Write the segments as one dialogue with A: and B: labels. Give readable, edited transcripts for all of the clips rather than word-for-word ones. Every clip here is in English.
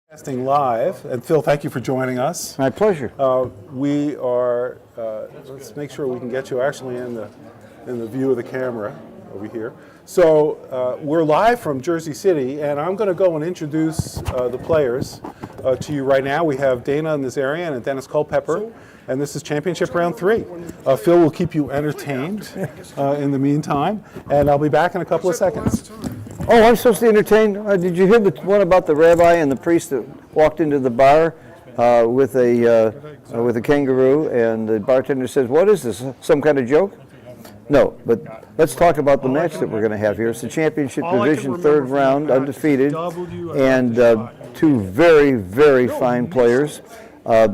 A: Broadcasting live, and Phil, thank you for joining us.
B: My pleasure.
A: We are. Let's make sure we can get you actually in the view of the camera over here. So we're live from Jersey City, and I'm going to go and introduce the players to you right now. We have Dana Nazarian and Dennis Culpepper, and this is Championship Round 3. Phil will keep you entertained in the meantime, and I'll be back in a couple of seconds.
B: Oh, I'm supposed to entertain. Did you hear the one about the rabbi and the priest that walked into the bar with a kangaroo, and the bartender says, "What is this? Some kind of joke?" No, but let's talk about the match that we're going to have here. It's the championship division, third round, undefeated, and two very, very fine players.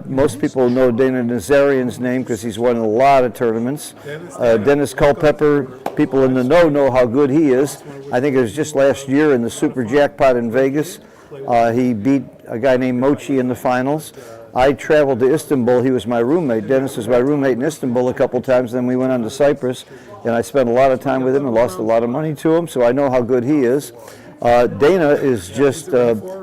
B: Most people know Dana Nazarian's name because he's won a lot of tournaments. Dennis Culpepper, people in the know how good he is. I think it was just last year in the Super Jackpot in Vegas. He beat a guy named Mochi in the finals. I traveled to Istanbul. He was my roommate. Dennis was my roommate in Istanbul a couple times. Then we went on to Cyprus, and I spent a lot of time with him and lost a lot of money to him, so I know how good he is. Dana is just,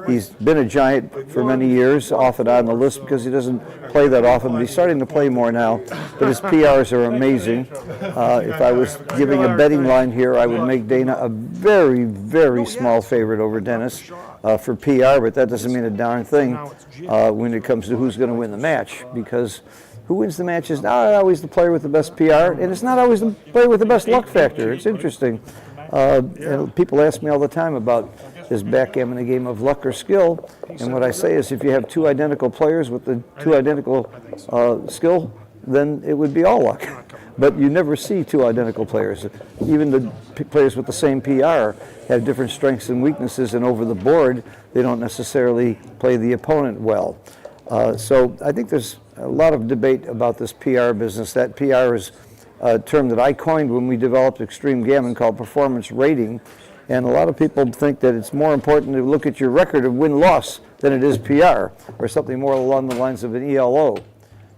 B: he's been a giant for many years, off and on the list because he doesn't play that often, but he's starting to play more now. But his PRs are amazing. If I was giving a betting line here, I would make Dana a very, very small favorite over Dennis for PR, but that doesn't mean a darn thing when it comes to who's going to win the match, because who wins the match is not always the player with the best PR, and it's not always the player with the best luck factor. It's interesting. And people ask me all the time about, is backgammon a game of luck or skill? And what I say is, if you have two identical players with the two identical skill, then it would be all luck. But you never see two identical players. Even the players with the same PR have different strengths and weaknesses, and over the board, they don't necessarily play the opponent well. So I think there's a lot of debate about this PR business. That PR is a term that I coined when we developed Extreme Gammon called performance rating, and a lot of people think that it's more important to look at your record of win-loss than it is PR, or something more along the lines of an ELO.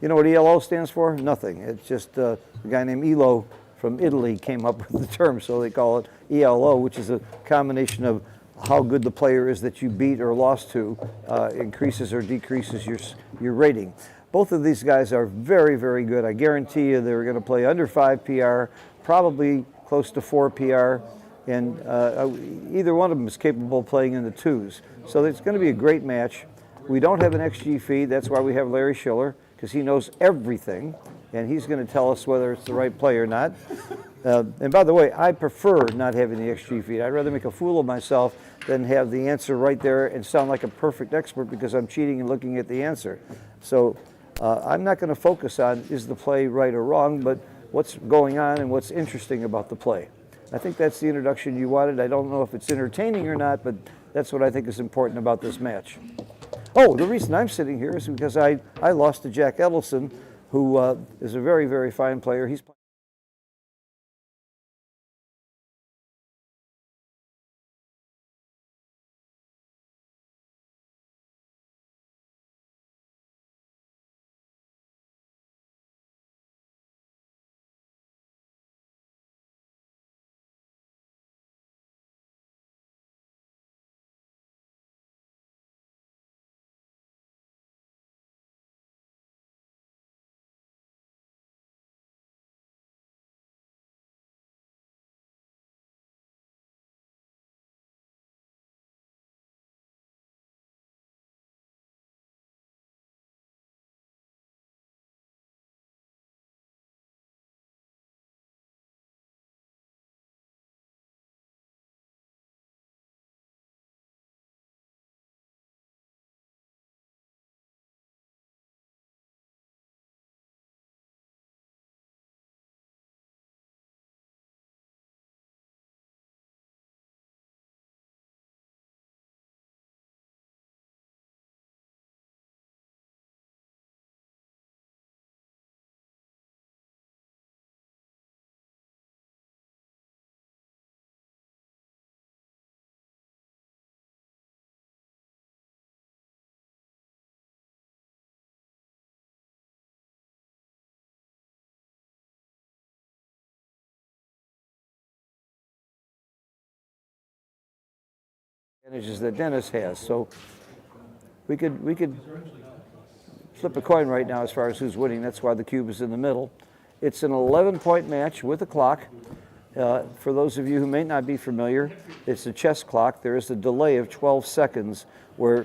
B: You know what ELO stands for? Nothing. It's just a guy named Elo from Italy came up with the term, so they call it ELO, which is a combination of how good the player is that you beat or lost to, increases or decreases your rating. Both of these guys are very, very good. I guarantee you they're going to play under 5 PR, probably close to 4 PR, and either one of them is capable of playing in the 2s. So it's going to be a great match. We don't have an XG feed. That's why we have Larry Shiller, because he knows everything, and he's going to tell us whether it's the right play or not. And by the way, I prefer not having the XG feed. I'd rather make a fool of myself than have the answer right there and sound like a perfect expert because I'm cheating and looking at the answer. So I'm not going to focus on is the play right or wrong, but what's going on and what's interesting about the play. I think that's the introduction you wanted. I don't know if it's entertaining or not, but that's what I think is important about this match. Oh, the reason I'm sitting here is because I lost to Jack Edelson, who is a very, very fine player. He's advantages that Dennis has. So We could flip a coin right now as far as who's winning. That's why the cube is in the middle. It's an 11-point match with a clock. For those of you who may not be familiar, it's a chess clock. There is a delay of 12 seconds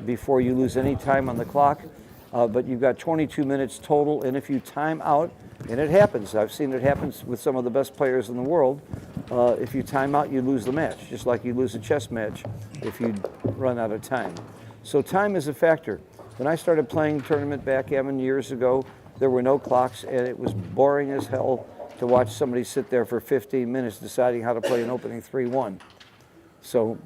B: before you lose any time on the clock. But you've got 22 minutes total, and if you time out, and it happens, I've seen it happen with some of the best players in the world, if you time out, you lose the match, just like you lose a chess match if you run out of time. So time is a factor. When I started playing tournament backgammon years ago, there were no clocks, and it was boring as hell to watch somebody sit there for 15 minutes deciding how to play an opening 3-1. So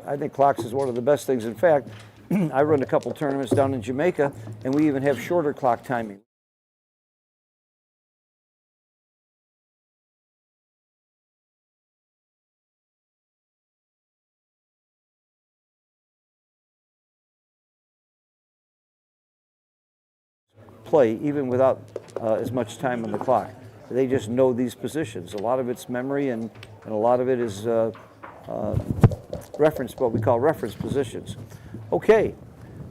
B: I think clocks is one of the best things. In fact, I run a couple tournaments down in Jamaica, and we even have shorter clock timing. Play even without as much time on the clock. They just know these positions. A lot of it's memory, and a lot of it is reference, what we call reference positions. Okay,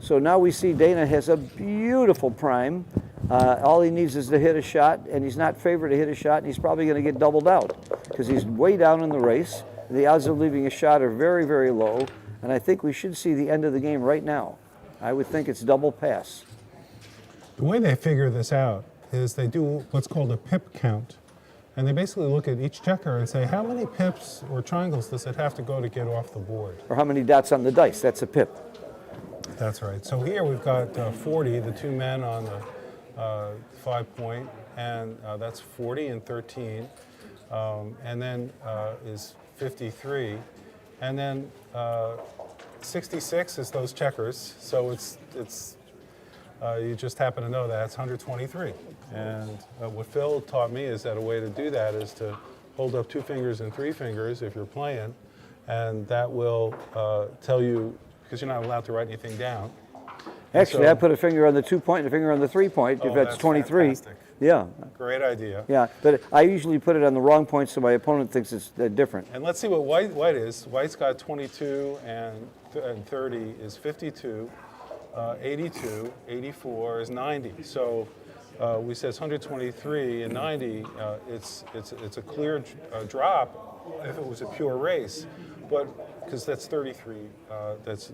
B: so now we see Dana has a beautiful prime. All he needs is to hit a shot, and he's not favored to hit a shot, and he's probably going to get doubled out because he's way down in the race. The odds of leaving a shot are very, very low, and I think we should see the end of the game right now. I would think it's double pass.
A: The way they figure this out is they do what's called a pip count. And they basically look at each checker and say, how many pips or triangles does it have to go to get off the board?
B: Or how many dots on the dice, that's a pip.
A: That's right. So here we've got 40, the two men on the 5-point, and that's 40 and 13. And then is 53. And then 66 is those checkers. So it's you just happen to know that it's 123. And what Phil taught me is that a way to do that is to hold up 2 fingers and 3 fingers if you're playing, and that will tell you, because you're not allowed to write anything down.
B: Actually, I put a finger on the 2-point and a finger on the 3-point, if that's 23.
A: Fantastic.
B: Yeah.
A: Great idea.
B: Yeah, but I usually put it on the wrong point so my opponent thinks it's different.
A: And let's see what white is. White's got 22 and 30 is 52. 82, 84 is 90. So we said it's 123 and 90. It's a clear drop if it was a pure race, but because that's 33. That's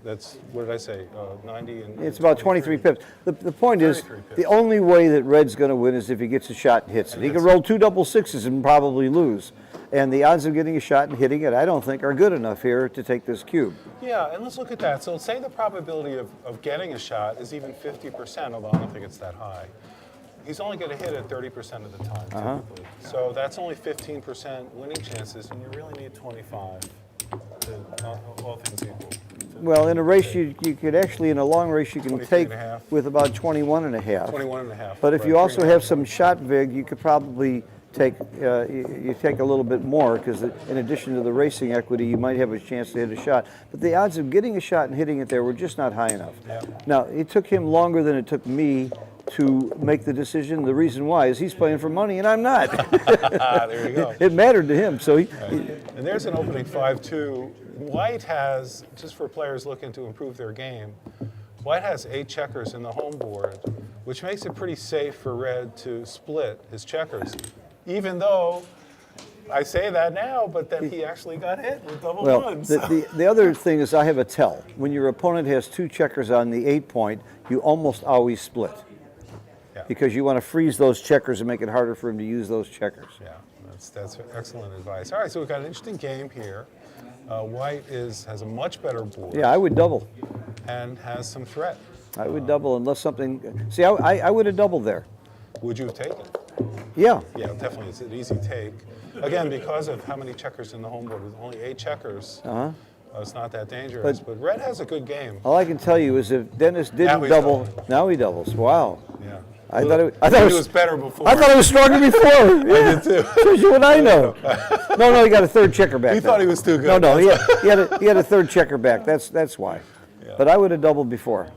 A: what did I say? 90 and
B: it's about 23 pips. The point is,
A: pips.
B: the only way that Red's going to win is if he gets a shot and hits it. He can roll 2 double sixes and probably lose. And the odds of getting a shot and hitting it, I don't think, are good enough here to take this cube.
A: Yeah, and let's look at that. So say the probability of getting a shot is even 50%, although I don't think it's that high. He's only going to hit it 30% of the time, typically. So that's only 15% winning chances, and you really need 25 to all things equal.
B: Well, in a race, you could actually, in a long race, you can take with about 21 and a half.
A: 21 and a half.
B: But if you also have some shot vig, you could probably take you take a little bit more, because in addition to the racing equity, you might have a chance to hit a shot. But the odds of getting a shot and hitting it there were just not high enough.
A: Yeah.
B: Now, it took him longer than it took me to make the decision. The reason why is he's playing for money and I'm not.
A: There you go.
B: It mattered to him. So
A: and there's an opening 5-2. White has, just for players looking to improve their game, White has 8 checkers in the home board, which makes it pretty safe for Red to split his checkers. Even though I say that now, but then he actually got hit with double ones.
B: The other thing is I have a tell. When your opponent has 2 checkers on the 8-point, you almost always split.
A: Yeah.
B: Because you want to freeze those checkers and make it harder for him to use those checkers.
A: Yeah, that's excellent advice. All right, so we've got an interesting game here. White has a much better board.
B: Yeah, I would double.
A: And has some threat.
B: I would double unless something. See, I would have doubled there.
A: Would you have taken?
B: Yeah.
A: Yeah, definitely. It's an easy take. Again, because of how many checkers in the home board, with only 8 checkers, it's not that dangerous. But Red has a good game.
B: All I can tell you is if Dennis didn't double, now he doubles. Wow.
A: Yeah.
B: I thought it was
A: better before.
B: I thought it was stronger before. Yeah.
A: I did too.
B: Shows you what I know. No, he got a 3rd checker back.
A: You thought he was too good.
B: No, he had a 3rd checker back. That's why. Yeah. But I would have doubled before.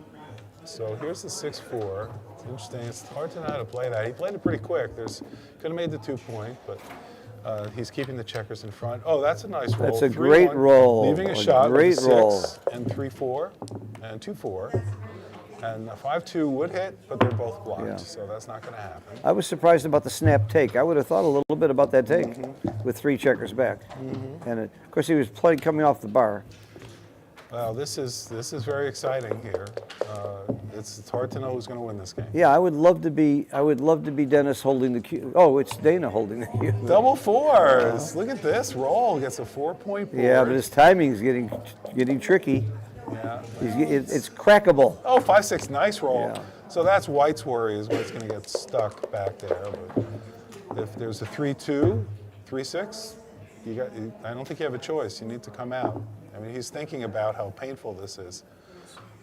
A: So here's the 6-4. It's interesting. It's hard to know how to play that. He played it pretty quick. Could have made the 2-point, but he's keeping the checkers in front. Oh, that's a nice roll.
B: That's a great roll.
A: Leaving a shot.
B: Great roll.
A: 6 and 3-4 and 2-4. And a 5-2 would hit, but they're both blocked,
B: Yeah.
A: so that's not going to happen.
B: I was surprised about the snap take. I would have thought a little bit about that take with 3 checkers back. And of course, he was coming off the bar.
A: Well, this is very exciting here. It's hard to know who's going to win this game.
B: Yeah, I would love to be Dennis holding the cue. Oh, it's Dana holding the cue.
A: Double fours. Look at this roll. Gets a 4-point board.
B: Yeah, but his timing's getting tricky.
A: Yeah.
B: It's crackable.
A: Oh, 5-6, nice roll.
B: Yeah.
A: So that's White's worry, is White's going to get stuck back there. But if there's a 3-2, 3-6, I don't think you have a choice. You need to come out. I mean, he's thinking about how painful this is.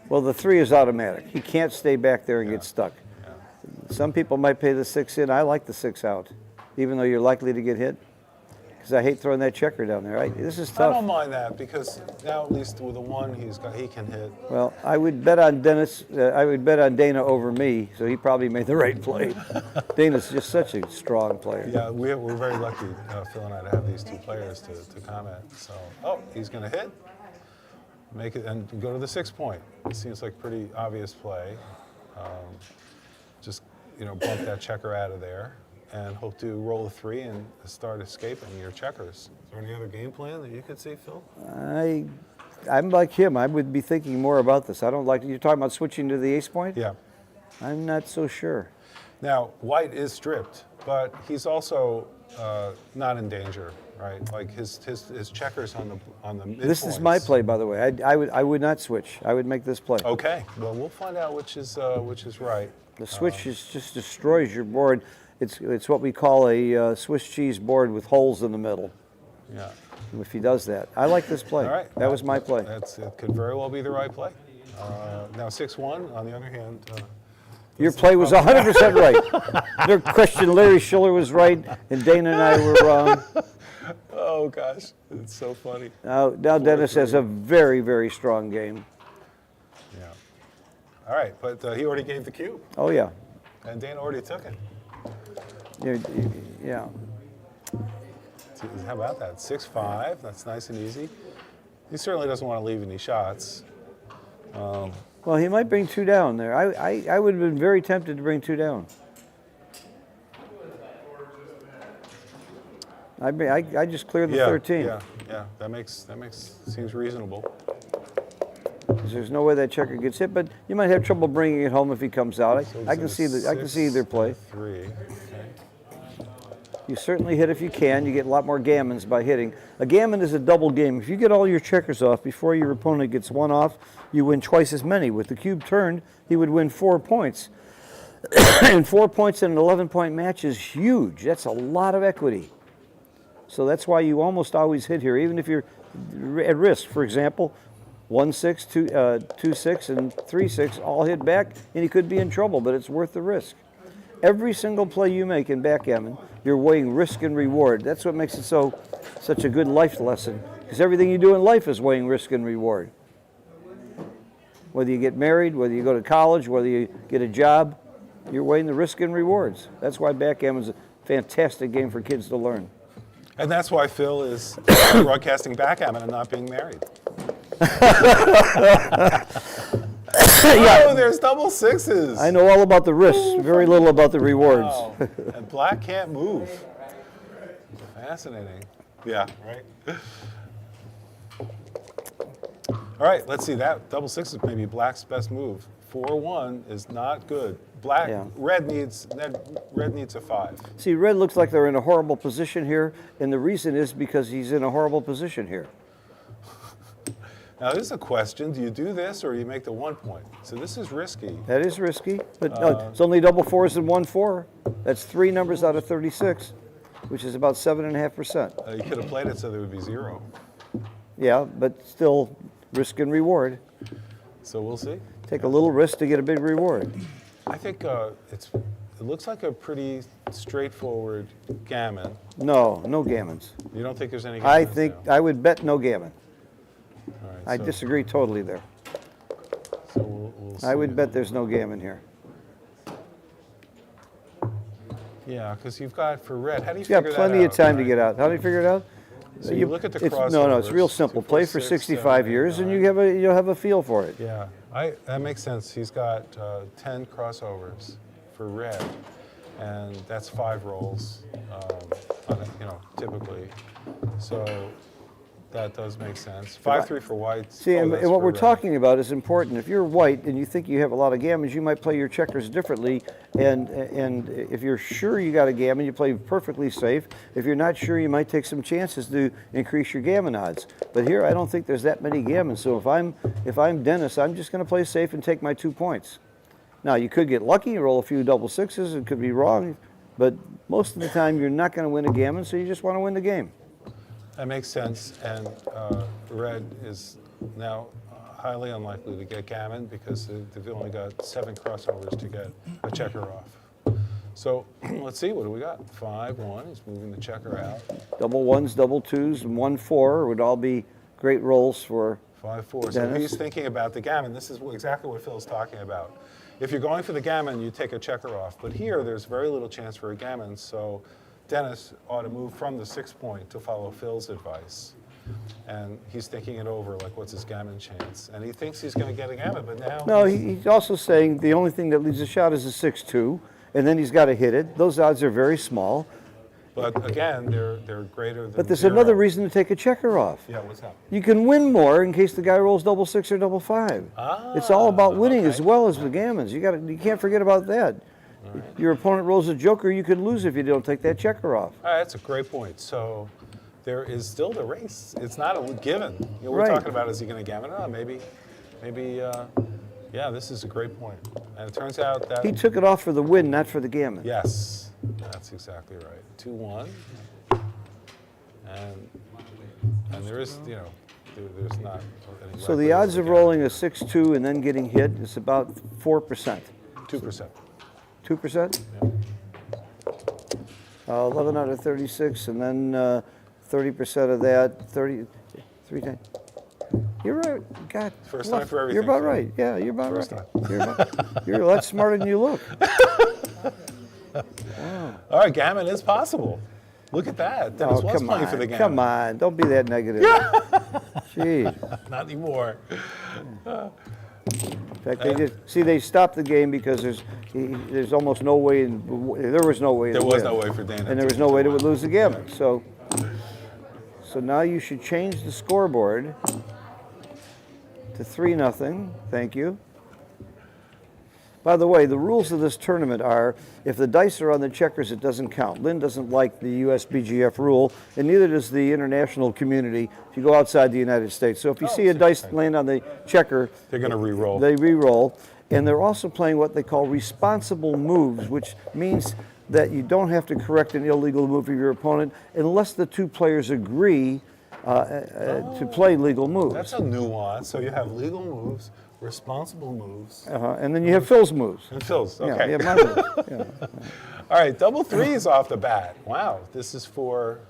B: Well, the 3 is automatic. He can't stay back there and get stuck.
A: Yeah.
B: Some people might pay the 6 in. I like the 6 out, even though you're likely to get hit. Because I hate throwing that checker down there. This is
A: I
B: tough.
A: don't mind that because now at least with a 1 he can hit.
B: Well, I would bet on Dennis. I would bet on Dana over me, so he probably made the right play. Dana's just such a strong player.
A: Yeah, we're very lucky, Phil and I, to have these 2 players to comment. So, he's going to hit, make it, and go to the 6-point. It seems like pretty obvious play. Just bump that checker out of there and hope to roll a 3 and start escaping your checkers. Is there any other game plan that you could see, Phil?
B: I'm like him. I would be thinking more about this. I don't like. You're talking about switching to the 8-point?
A: Yeah.
B: I'm not so sure.
A: Now, White is stripped, but he's also not in danger, right? Like his checkers on the midpoints.
B: This is my play, by the way. I would not switch. I would make this play.
A: Okay. Well, we'll find out which is right.
B: The switch just destroys your board. It's what we call a Swiss cheese board with holes in the middle.
A: Yeah.
B: If he does that, I like this play.
A: All right.
B: That was my play.
A: It could very well be the right play. Now 6-1. On the other hand,
B: Your play was 100% right. No question, Larry Shiller was right, and Dana and I were wrong.
A: oh gosh, it's so funny.
B: Now Dennis has a very, very strong game.
A: Yeah. All right, but he already gave the cue,
B: Oh yeah,
A: and Dana already took it.
B: yeah.
A: How about that? 6-5. That's nice and easy. He certainly doesn't want to leave any shots.
B: Well, he might bring 2 down there. I would have been very tempted to bring 2 down. I just cleared the 13.
A: Yeah. That seems reasonable.
B: 'Cause there's no way that checker gets hit, but you might have trouble bringing it home if he comes out. I can see either play.
A: 3. Okay.
B: You certainly hit if you can. You get a lot more gammons by hitting. A gammon is a double game. If you get all your checkers off before your opponent gets 1 off, you win twice as many. With the cube turned, he would win 4 points. And 4 points in an 11-point match is huge. That's a lot of equity. So that's why you almost always hit here, even if you're at risk. For example, 1-6, 2-6, and 3-6 all hit back, and he could be in trouble, but it's worth the risk. Every single play you make in backgammon, you're weighing risk and reward. That's what makes it such a good life lesson, because everything you do in life is weighing risk and reward. Whether you get married, whether you go to college, whether you get a job, you're weighing the risk and rewards. That's why backgammon is a fantastic game for kids to learn.
A: And that's why Phil is broadcasting backgammon and not being married. Oh, there's double 6s.
B: I know all about the risks, very little about the rewards.
A: Wow. And black can't move. Fascinating. Yeah, right? All right, let's see. That double 6 is maybe black's best move. 4-1 is not good. Red needs a 5.
B: See, red looks like they're in a horrible position here, and the reason is because he's in a horrible position here.
A: Now, this is a question. Do you do this or do you make the 1 point? So this is risky.
B: That is risky, but it's only double 4s and 1-4. That's 3 numbers out of 36, which is about 7.5%.
A: You could have played it so there would be 0.
B: Yeah, but still risk and reward.
A: So we'll see.
B: Take a little risk to get a big reward.
A: I think it looks like a pretty straightforward gammon.
B: No gammons.
A: You don't think there's any
B: I
A: gammons
B: think
A: now?
B: I would bet no gammon.
A: All right,
B: I disagree totally there.
A: So we'll see.
B: I would bet there's no gammon here.
A: Yeah, because you've got for red. How do you
B: You've
A: figure
B: got
A: that
B: plenty of
A: out,
B: time to
A: right?
B: get out. How do you figure it out?
A: So you look at the
B: No, it's real
A: crossovers,
B: simple.
A: 2, 4,
B: Play for
A: 6,
B: 65
A: 7, 8,
B: years, and
A: 9.
B: you'll have a feel for it.
A: Yeah. That makes sense. He's got 10 crossovers for red, and that's 5 rolls, typically. So that does make sense. 5-3 for white.
B: See, and
A: that's
B: what
A: for
B: we're
A: red.
B: talking about is important. If you're white and you think you have a lot of gammons, you might play your checkers differently. And if you're sure you got a gammon, you play perfectly safe. If you're not sure, you might take some chances to increase your gammon odds. But here, I don't think there's that many gammons. So if I'm Dennis, I'm just going to play safe and take my 2 points. Now, you could get lucky, roll a few double sixes. It could be wrong. But most of the time, you're not going to win a gammon, so you just want to win the game.
A: That makes sense, and red is now highly unlikely to get gammon because they've only got 7 crossovers to get a checker off. So let's see, what do we got? 5-1, he's moving the checker out.
B: Double ones, double twos, and 1-4 would all be great rolls for
A: 5-4, so he's thinking about the gammon. This is exactly what Phil's talking about. If you're going for the gammon, you take a checker off, but here there's very little chance for a gammon, so Dennis ought to move from the 6 point to follow Phil's advice. And he's thinking it over, like, what's his gammon chance? And he thinks he's going to get a gammon, but now...
B: No, he's also saying the only thing that leaves a shot is a 6-2, and then he's got to hit it. Those odds are very small.
A: But again, they're greater than
B: But there's
A: 0.
B: another reason to take a checker off.
A: Yeah, what's that?
B: You can win more in case the guy rolls double 6 or double 5. It's all about winning as well as the gammons. You can't forget about that. Right. Your opponent rolls a joker, you could lose if you don't take that checker off.
A: All right, that's a great point. So there is still the race. It's not a given. We're
B: Right.
A: talking about, is he going to gammon? Maybe, yeah, this is a great point. And it turns out that...
B: He took it off for the win, not for the gammon.
A: Yes, that's exactly right. 2-1. And there is, there's not any...
B: So the odds of rolling a 6-2 and then getting hit is about 4%.
A: 2%.
B: 2%?
A: Yeah.
B: 11 out of 36, and then 30% of that, 3 times. You're right. God.
A: First time for everything.
B: You're about right. Yeah, you're about
A: First
B: right.
A: time.
B: You're a lot smarter than you look.
A: Wow. All right, gammon is possible. Look at that. Dennis was playing for the gammon.
B: Come on. Don't be that negative. Jeez.
A: Not anymore.
B: In fact, they stopped the game because there's almost no way, there was no way to win.
A: There was no way for Dana.
B: And there was no way to lose the gammon. So now you should change the scoreboard to 3-0. Thank you. By the way, the rules of this tournament are, if the dice are on the checkers, it doesn't count. Lynn doesn't like the USBGF rule, and neither does the international community if you go outside the United States. So if you see a dice land on the checker,
A: they're going to re-roll.
B: They re-roll. And they're also playing what they call responsible moves, which means that you don't have to correct an illegal move of your opponent unless the 2 players agree to play legal moves.
A: That's a nuance. So you have legal moves, responsible moves.
B: And then you have Phil's moves.
A: And Phil's, okay.
B: Yeah, my moves. Yeah.
A: All right, double 3s off the bat. Wow, this is for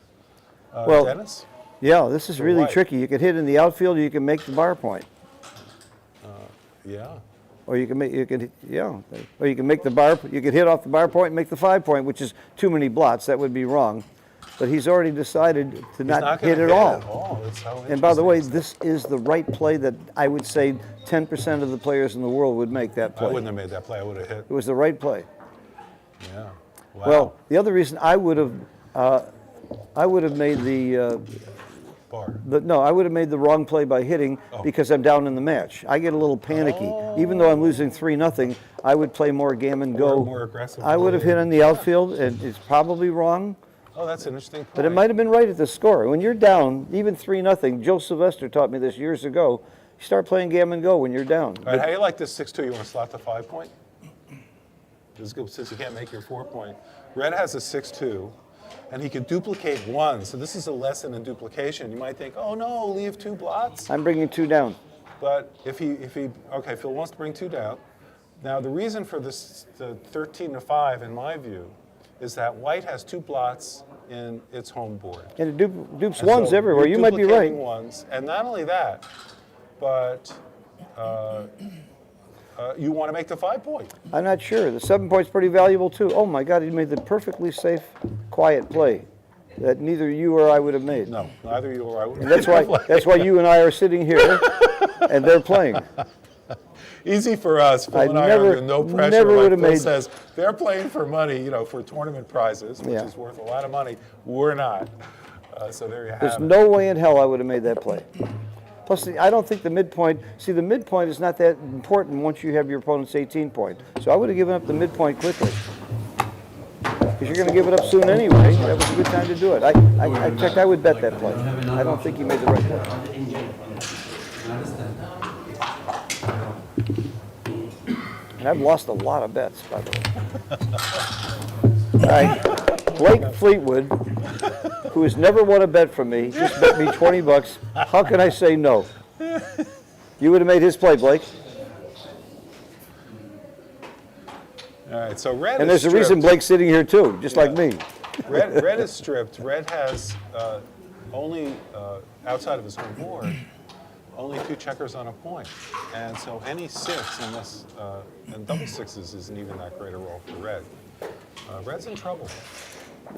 A: Dennis?
B: Yeah, this is really
A: white.
B: tricky. You could hit in the outfield, or you can make the bar point.
A: Yeah.
B: Or you can make or you can make the bar. You could hit off the bar point and make the 5 point, which is too many blots. That would be wrong. But he's already decided to not hit at all.
A: That's so
B: And by the way, this is the right play that I would say 10% of the players in the world would make that play.
A: I wouldn't have made that play. I would have hit.
B: It was the right play.
A: Yeah. Wow.
B: Well, the other reason I would have made the
A: bar.
B: I would have made the wrong play by hitting because I'm down in the match. I get a little panicky. Even though I'm losing 3-0, I would play more gammon go.
A: More aggressive.
B: I would have hit in the outfield, and it's probably wrong.
A: Oh, that's an interesting point.
B: But it might have been right at the score. When you're down, even 3-0, Joe Sylvester taught me this years ago, you start playing gammon go when you're down.
A: All right, how do you like this 6-2? You want to slot the 5 point? Since you can't make your 4 point. Red has a 6-2, and he can duplicate 1. So this is a lesson in duplication. You might think, oh no, leave 2 blots.
B: I'm bringing 2 down.
A: But if he, okay, Phil wants to bring 2 down. Now the reason for this, the 13-5, in my view, is that white has 2 blots in its home board.
B: And it dupes
A: And
B: ones
A: so
B: everywhere.
A: you're
B: You might be right.
A: duplicating ones, and not only that, but you want to make the 5 point.
B: I'm not sure. The 7 point's pretty valuable too. Oh my God, he made the perfectly safe, quiet play that neither you or I would have made.
A: No, neither you or I would.
B: And that's why you and I are sitting here, and they're playing.
A: Easy for us. Phil and I
B: never-
A: are under no pressure.
B: never
A: Like
B: would've
A: Phil
B: made-
A: says, they're playing for money, for tournament prizes, which
B: Yeah.
A: is worth a lot of money. We're not. So there you have
B: There's
A: it.
B: no way in hell I would have made that play. Plus, I don't think the midpoint, see, the midpoint is not that important once you have your opponent's 18 point. So I would have given up the midpoint quickly. Because you're going to give it up soon anyway. That was a good time to do it. In fact, I would bet that play. I don't think he made the right play. And I've lost a lot of bets, by the way. All right, Blake Fleetwood, who has never won a bet from me, just bet me 20 bucks. How can I say no? You would have made his play, Blake.
A: All right, so red
B: And
A: is
B: there's a reason
A: stripped.
B: Blake's sitting here too, just like me.
A: Red is stripped. Red has only, outside of his home board, only 2 checkers on a point. And so any 6 in this, and double 6s isn't even that great a roll for red. Red's in trouble.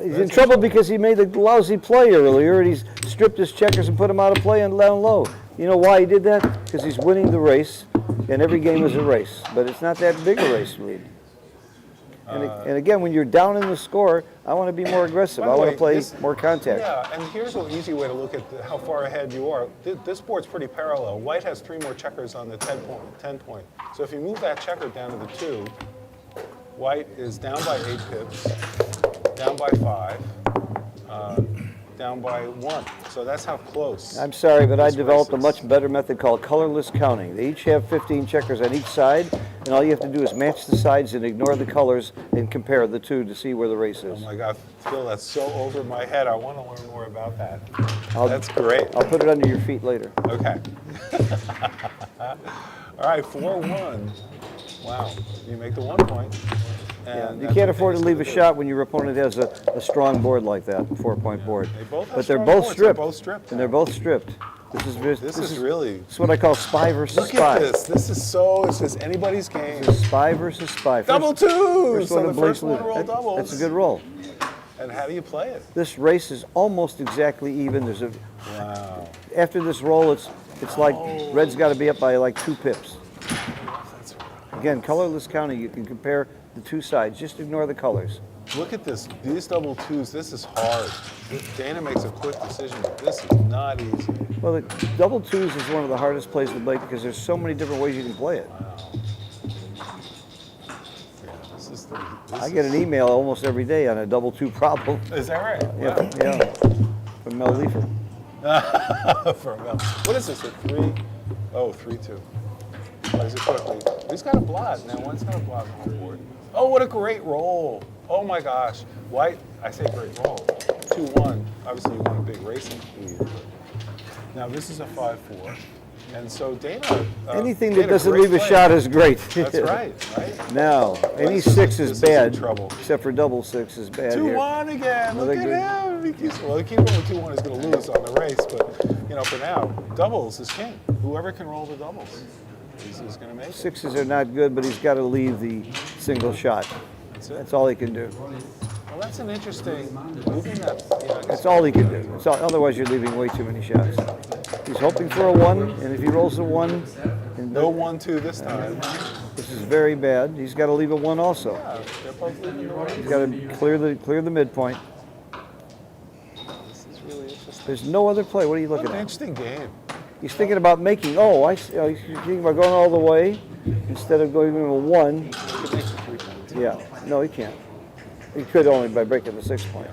B: He's in trouble because he made a lousy play earlier, and he's stripped his checkers and put them out of play and down low. You know why he did that? Because he's winning the race, and every game is a race. But it's not that big a race to lead. And again, when you're down in the score, I want to be more aggressive.
A: By the
B: I want
A: way,
B: to play
A: this-
B: more contact.
A: Yeah, and here's an easy way to look at how far ahead you are. This board's pretty parallel. White has 3 more checkers on the 10 point. So if you move that checker down to the 2, White is down by 8 pips, down by 5, down by 1. So that's how close.
B: I'm sorry, but I
A: this
B: developed a
A: race
B: much
A: is.
B: better method called colorless counting. They each have 15 checkers on each side, and all you have to do is match the sides and ignore the colors and compare the two to see where the race
A: Oh
B: is.
A: my God, Phil, that's so over my head. I want to learn more about that.
B: I'll-
A: That's great.
B: I'll put it under your feet later.
A: Okay. All right, 4-1. Wow, you make the 1 point. And
B: You
A: that's
B: can't
A: what
B: afford to
A: things
B: leave a
A: do.
B: shot when your opponent has a strong board like that, a 4-point board.
A: They both have
B: But they're
A: strong
B: both
A: boards. They're
B: stripped.
A: both stripped.
B: And they're both stripped. This
A: This is really.
B: This is what I call spy versus
A: Look
B: spy.
A: at this. This is so. It's just anybody's game.
B: Spy versus spy.
A: Double twos. So the
B: of
A: first
B: Blake's
A: one to roll
B: that-
A: doubles.
B: That's a good roll.
A: And how do you play it?
B: This race is almost exactly even. There's a
A: Wow.
B: after this roll, it's like red's got to be up by like 2 pips.
A: That's,
B: Again, colorless counting. You can compare the 2 sides. Just ignore the colors.
A: look at this. These double twos. This is hard. Dana makes a quick decision, but this is not easy.
B: Well, the double twos is one of the hardest plays to play because there's so many different ways you can play it.
A: Yeah, this is the.
B: I get an email almost every day on a double 2 problem.
A: Is that right?
B: Yeah, yeah. From Mel Leifer.
A: For Mel. What is this? A 3? Oh, 3-2. Plays it quickly. He's got a blot. Now, one's got a blot on the board. Oh, what a great roll. Oh my gosh. White, I say great roll. 2-1. Obviously, you want a big racing lead. Now, this is a 5-4. And so Dana.
B: Anything
A: made
B: that doesn't
A: great
B: leave a
A: play.
B: shot is great.
A: That's right, right?
B: Now, any
A: This is-
B: 6
A: this
B: is
A: is in
B: bad,
A: trouble.
B: except for double 6 is bad here.
A: 2-1 again. Look
B: Another
A: at him. He keeps, well, he keeps going with 2-1. He's going to lose on the race, but for now, doubles is king. Whoever can roll the doubles is going to make it.
B: 6s are not good, but he's got to leave the single shot.
A: That's it.
B: That's all he can do.
A: Well, that's an interesting moving that. Yeah, I guess
B: That's all he can do. Otherwise, you're leaving way too many shots. He's hoping for a 1, and if he rolls a 1, and
A: no 1-2 this time.
B: this is very bad. He's got to leave a 1 also.
A: Yeah, they're both leaving the right.
B: He's got to clear the midpoint.
A: This is really interesting.
B: There's no other play. What are you
A: What
B: looking
A: an
B: at?
A: interesting game.
B: He's thinking about making. Oh, I see. He's thinking about going all the way instead of going to a 1.
A: He could make it 3 points.
B: Yeah. No, he can't. He could only by breaking the 6 point.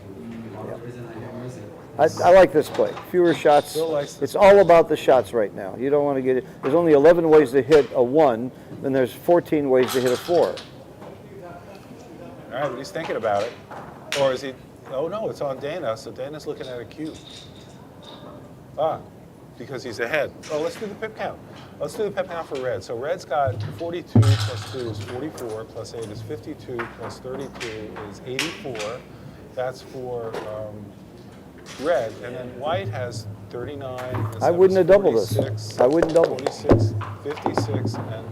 B: I like this play. Fewer shots.
A: Bill likes this
B: It's all about the shots right now. You don't want to get it. There's only 11 ways to hit a 1, then there's 14 ways to hit a 4.
A: All right, but he's thinking about it. Or is he? Oh, no, it's on Dana, so Dana's looking at a cue. Because he's ahead. Oh, let's do the pip count. Let's do the pip count for red. So red's got 42 plus 2 is 44, plus 8 is 52, plus 32 is 84. That's for red. And then white has 39. and
B: I wouldn't have doubled this.
A: 46,
B: I wouldn't double.
A: 46, 56, and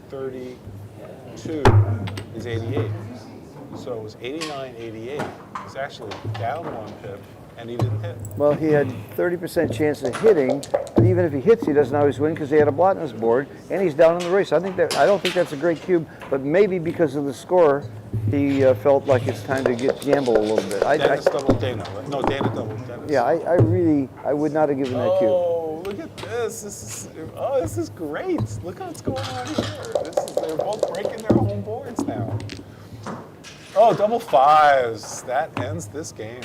A: 32 is 88. So it was 89, 88. It's actually down 1 pip and he didn't hit.
B: Well, he had 30% chance of hitting, but even if he hits, he doesn't always win because he had a blot on his board, and he's down in the race. I don't think that's a great cube, but maybe because of the score, he felt like it's time to gamble a little bit.
A: Dennis doubled Dana. Right? No, Dana doubled Dennis.
B: Yeah, I would not have given that cube.
A: Oh, look at this. This is great. Look what's going on here. They're both breaking their home boards now. Oh, double fives. That ends this game.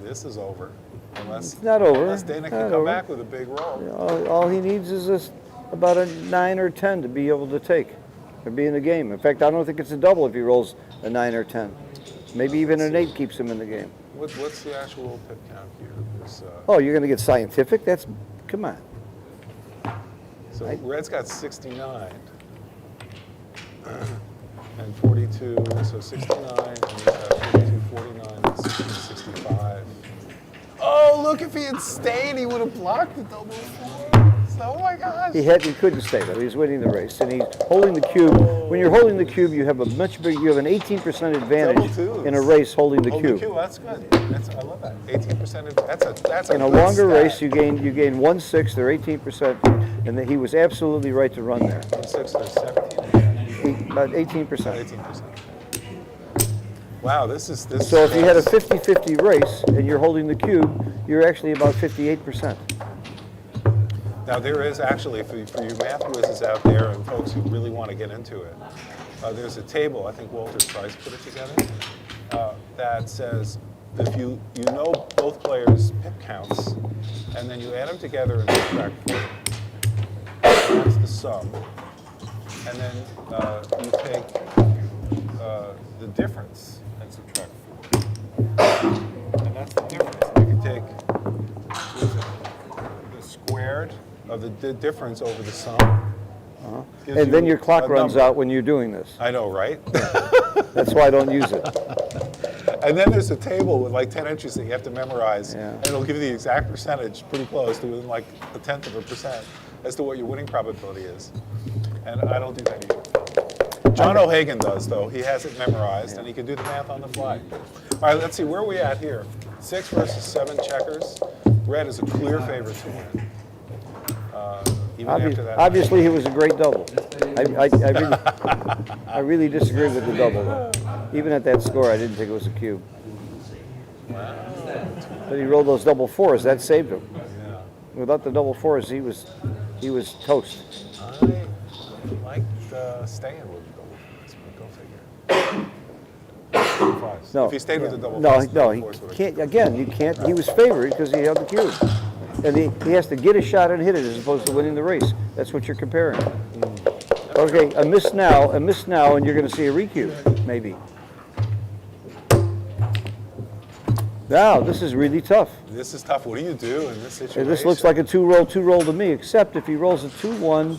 A: This is over.
B: It's not over.
A: Unless Dana can come back with a big roll.
B: All he needs is about a 9 or 10 to be able to take, or be in the game. In fact, I don't think it's a double if he rolls a 9 or 10. Maybe even an 8 keeps him in the game.
A: What's the actual pip count here?
B: Oh, you're going to get scientific? Come on.
A: So Red's got 69 and 42, so 69, and he's got 42, 49, and 65. Oh, look, if he had stayed, he would have blocked the double fours. Oh my gosh.
B: He couldn't stay though. He's winning the race, and he's holding the cube. When you're holding the cube, you have a much bigger. You have an 18% advantage in a race holding the cube.
A: That's good. I love that. 18%. That's a
B: in a
A: good
B: longer
A: stat.
B: race, you gain 1/6 or 18%, and he was absolutely right to run there.
A: 1/6 or 17.
B: About 18%.
A: 18%. Wow, this is.
B: So if you had a 50-50 race and you're holding the cube, you're actually about 58%.
A: Now there is actually, for you math whizzes out there and folks who really want to get into it, there's a table, I think Walter Price put it together, that says if you know both players' pip counts, and then you add them together and subtract 4. That's the sum. And then you take the difference and subtract 4. And that's the difference. You can take the squared of the difference over the sum.
B: And then your clock runs out when you're doing this.
A: I know, right?
B: That's why I don't use it.
A: And then there's a table with like 10 entries that you have to memorize,
B: Yeah.
A: and it'll give you the exact percentage, pretty close to within like 1/10% as to what your winning probability is. And I don't do that either. John O'Hagan does, though. He has it memorized, and he can do the math on the fly. All right, let's see, where are we at here? 6 versus 7 checkers. Red is a clear favorite to win. Even after that.
B: Obviously, it was a great double. I really disagreed with the double, though. Even at that score, I didn't think it was a cube.
A: Wow.
B: But he rolled those double fours. That saved him.
A: Yeah.
B: Without the double fours, he was toast.
A: I liked staying with the double fours, but go figure. Fives.
B: No,
A: If he stayed with the double
B: no,
A: fours, the
B: no,
A: double
B: he
A: fours would've-
B: can't. Again, you can't. He was favored because he held the cube, and he has to get a shot and hit it as opposed to winning the race. That's what you're comparing. Okay, a miss now, and you're going to see a recube, maybe. Now, this is really tough.
A: This is tough. What do you do in this situation?
B: This looks like a two-roll to me, except if he rolls a 2-1,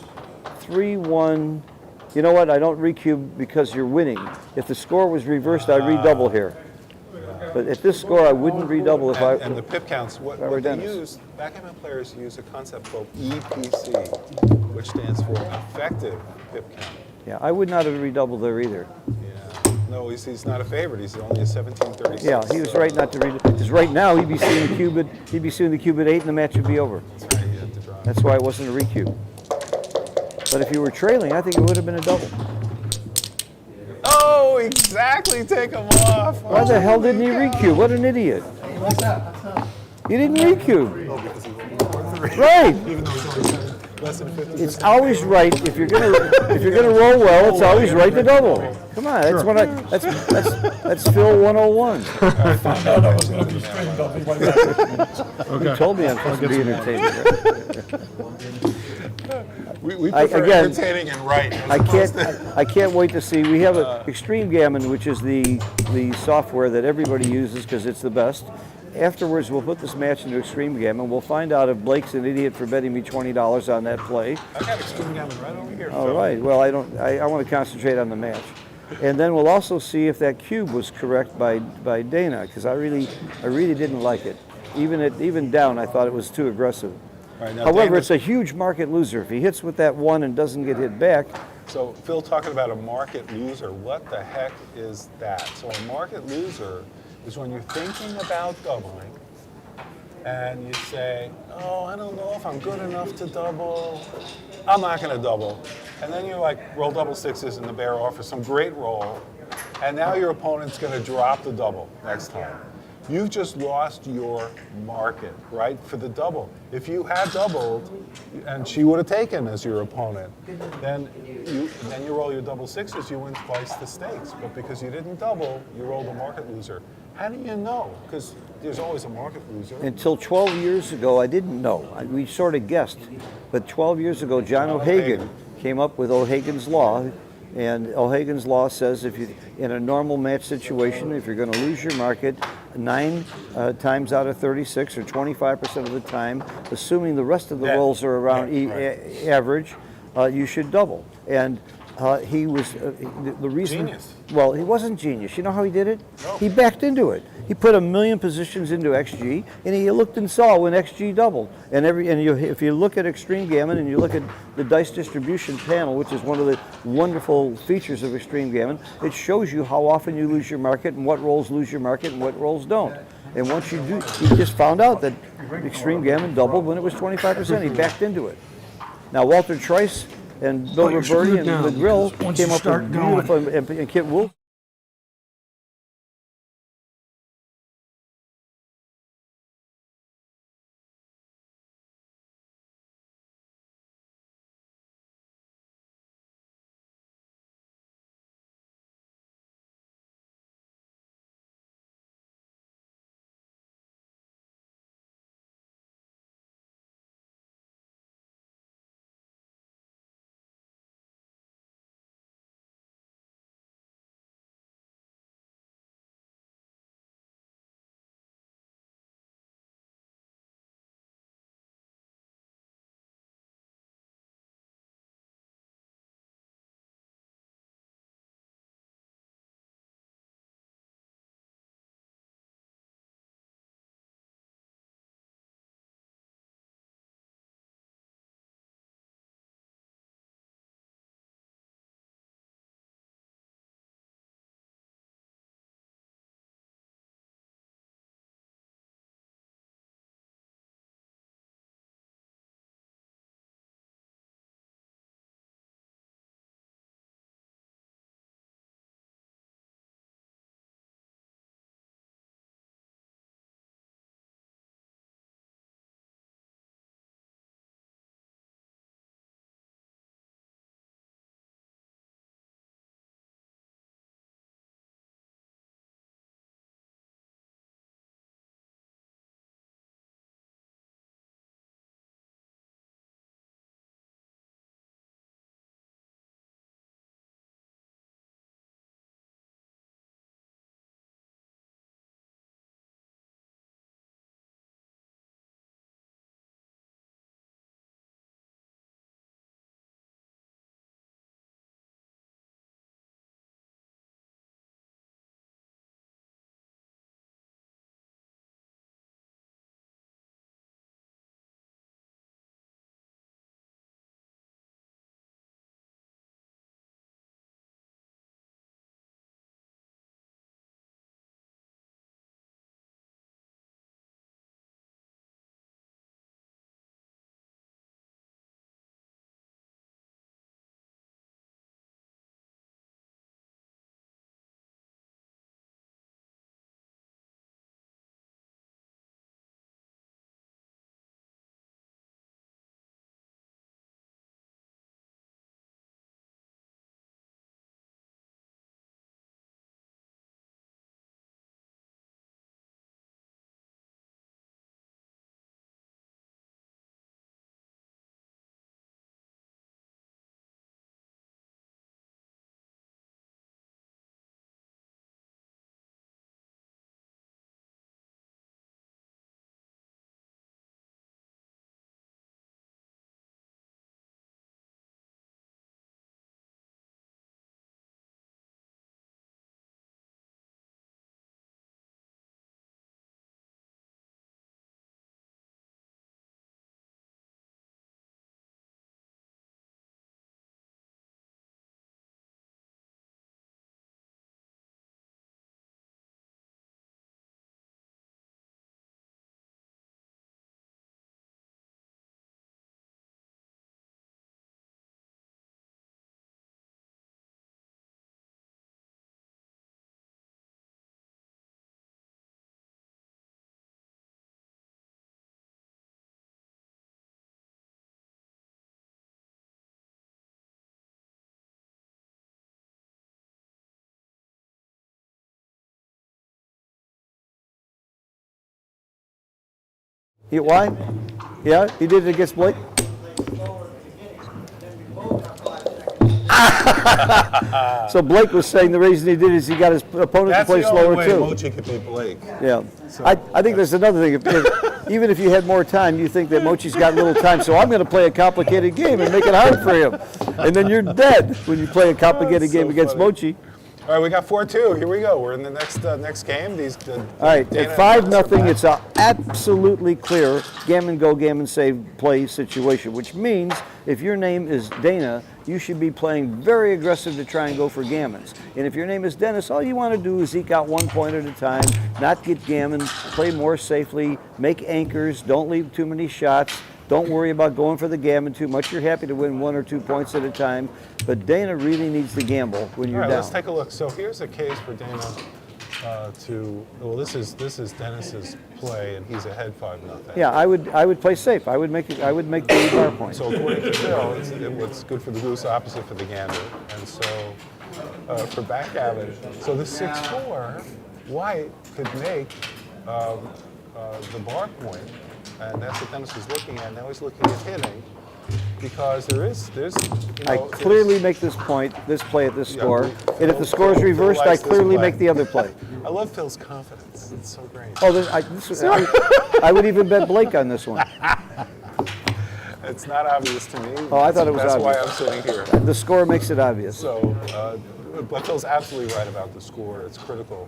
B: 3-1. You know what? I don't recube because you're winning. If the score was reversed, I'd redouble here. But at this score, I wouldn't redouble if I...
A: And the pip counts, what
B: were
A: they
B: Dennis.
A: use, backgammon players use a concept called EPC, which stands for effective pip count.
B: Yeah, I would not have redoubled there either.
A: Yeah. No, he's not a favorite. He's only a 1736.
B: Yeah, he was right not to read. Because right now he'd be seeing the cube at 8, and the match would be over.
A: That's right, he had to drive.
B: That's why it wasn't a recube. But if you were trailing, I think it would have been a double.
A: Oh, exactly. Take him off.
B: Why the hell didn't he recube? What an idiot! You didn't recube.
A: Oh, because he rolled
B: Right.
A: even though he's only less than 50.
B: It's always right if you're gonna roll well. It's always right to double. Come on, that's what that's Phil 101. You told me I'm supposed to be entertaining.
A: We prefer
B: again,
A: entertaining and right.
B: I can't wait to see. We have Extreme Gammon, which is the software that everybody uses because it's the best. Afterwards, we'll put this match into Extreme Gammon. We'll find out if Blake's an idiot for betting me $20 on that play.
A: I got Extreme Gammon right over here.
B: All right. Well, I want to concentrate on the match, and then we'll also see if that cube was correct by Dana because I really didn't like it. Even down, I thought it was too aggressive.
A: All right, now
B: However, it's a huge market loser. If he hits with that 1 and doesn't get hit back,
A: So Phil talking about a market loser, what the heck is that? So a market loser is when you're thinking about doubling and you say, oh, I don't know if I'm good enough to double. I'm not going to double. And then you like roll double sixes and the bear offers some great roll. And now your opponent's going to drop the double next time. You've just lost your market, right, for the double. If you had doubled and she would have taken as your opponent, then you roll your double sixes, you win twice the stakes. But because you didn't double, you rolled a market loser. How do you know? Because there's always a market loser.
B: Until 12 years ago, I didn't know. We sort of guessed. But 12 years ago, John O'Hagan came up with O'Hagan's Law. And O'Hagan's Law says if you, in a normal match situation, if you're going to lose your market 9 times out of 36 or 25% of the time, assuming the rest of the rolls are around average, you should double. And he was the reason.
A: Genius.
B: Well, he wasn't genius. You know how he did it?
A: No.
B: He backed into it. He put 1,000,000 positions into XG, and he looked and saw when XG doubled. And if you look at Extreme Gammon and you look at the dice distribution panel, which is one of the wonderful features of Extreme Gammon, it shows you how often you lose your market and what rolls lose your market and what rolls don't. And once you do, he just found out that Extreme Gammon doubled when it was 25%. He backed into it. Now Walter Trice and Bill Roberti and McGrill came up with beautiful, and Kit Wolf. Why? Yeah, he did it against Blake. So Blake was saying the reason he did it is he got his opponent to play slower
A: That's the
B: too.
A: only way Mochi could beat Blake.
B: Yeah,
A: So,
B: I think there's another thing. Even if you had more time, you think that Mochi's got little time, so I'm going to play a complicated game and make it hard for him. And then you're dead when you play a complicated game against
A: funny.
B: Mochi.
A: All right, we got 4-2. Here we go. We're in the next game.
B: All right, at 5-0, it's an absolutely clear gammon go, gammon save play situation, which means if your name is Dana, you should be playing very aggressive to try and go for gammons. And if your name is Dennis, all you want to do is eke out 1 point at a time, not get gammon, play more safely, make anchors, don't leave too many shots. Don't worry about going for the gammon too much. You're happy to win 1 or 2 points at a time, but Dana really needs to gamble when you're
A: All right,
B: down.
A: let's take a look. So here's a case for Dana this is Dennis's play, and he's ahead 5-0.
B: Yeah, I would play safe. I would make the bar point.
A: So according to Phil, it's good for the goose, opposite for the gander, and so for backgammon. So the 6-4, White could make the bar point. And that's what Dennis was looking at. Now he's looking at hitting, because there's
B: I clearly make this point, this play at this score, and if the score is
A: Phil
B: reversed, I
A: likes this
B: clearly
A: play.
B: make the other play.
A: I love Phil's confidence. It's so great.
B: Oh, I would even bet Blake on this one.
A: It's not obvious to me.
B: Oh, I thought it was
A: That's
B: obvious.
A: why I'm sitting here.
B: The score makes it obvious.
A: So, but Phil's absolutely right about the score. It's critical.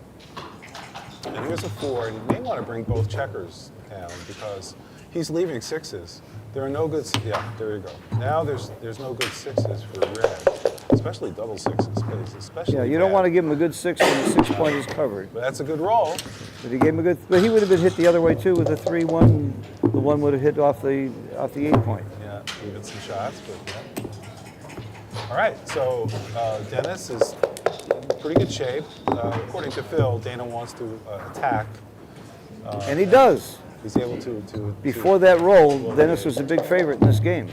A: And here's a 4, and you may want to bring both checkers down because he's leaving 6s. There are no good. Yeah, there you go. Now there's no good 6s for red, especially double 6s, please. Especially.
B: Yeah, you don't want to give him a good 6 when the 6 point is covered.
A: But that's a good roll.
B: But he gave him a good. But he would have been hit the other way too with the 3-1. The 1 would have hit off the 8 point.
A: Yeah, even some shots, but yeah. All right, so Dennis is in pretty good shape. According to Phil, Dana wants to attack.
B: And he does.
A: He's able to
B: Before that roll, Dennis was a big favorite in this game.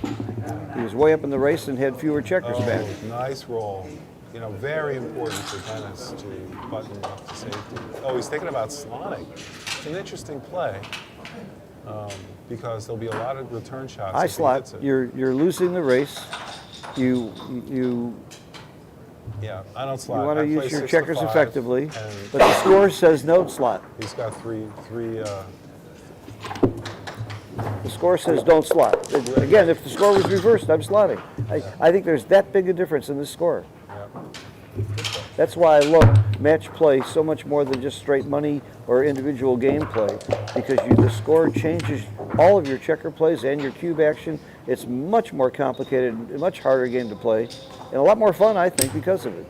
B: He was way up in the race and had fewer checkers back.
A: Nice roll. You know, very important for Dennis to button up to safety. Oh, he's thinking about slotting. It's an interesting play because there'll be a lot of return shots.
B: I
A: if he
B: slot.
A: hits it.
B: You're losing the race. You
A: Yeah, I don't slot.
B: want to
A: I play
B: use your
A: 6 to
B: checkers
A: 5,
B: effectively,
A: and
B: but the score says no slot.
A: he's got three.
B: The score says don't slot. Again, if the score was reversed, I'm slotting. I think there's that big a difference in the score. That's why I love match play so much more than just straight money or individual game play, because the score changes all of your checker plays and your cube action. It's much more complicated, a much harder game to play, and a lot more fun, I think, because of it.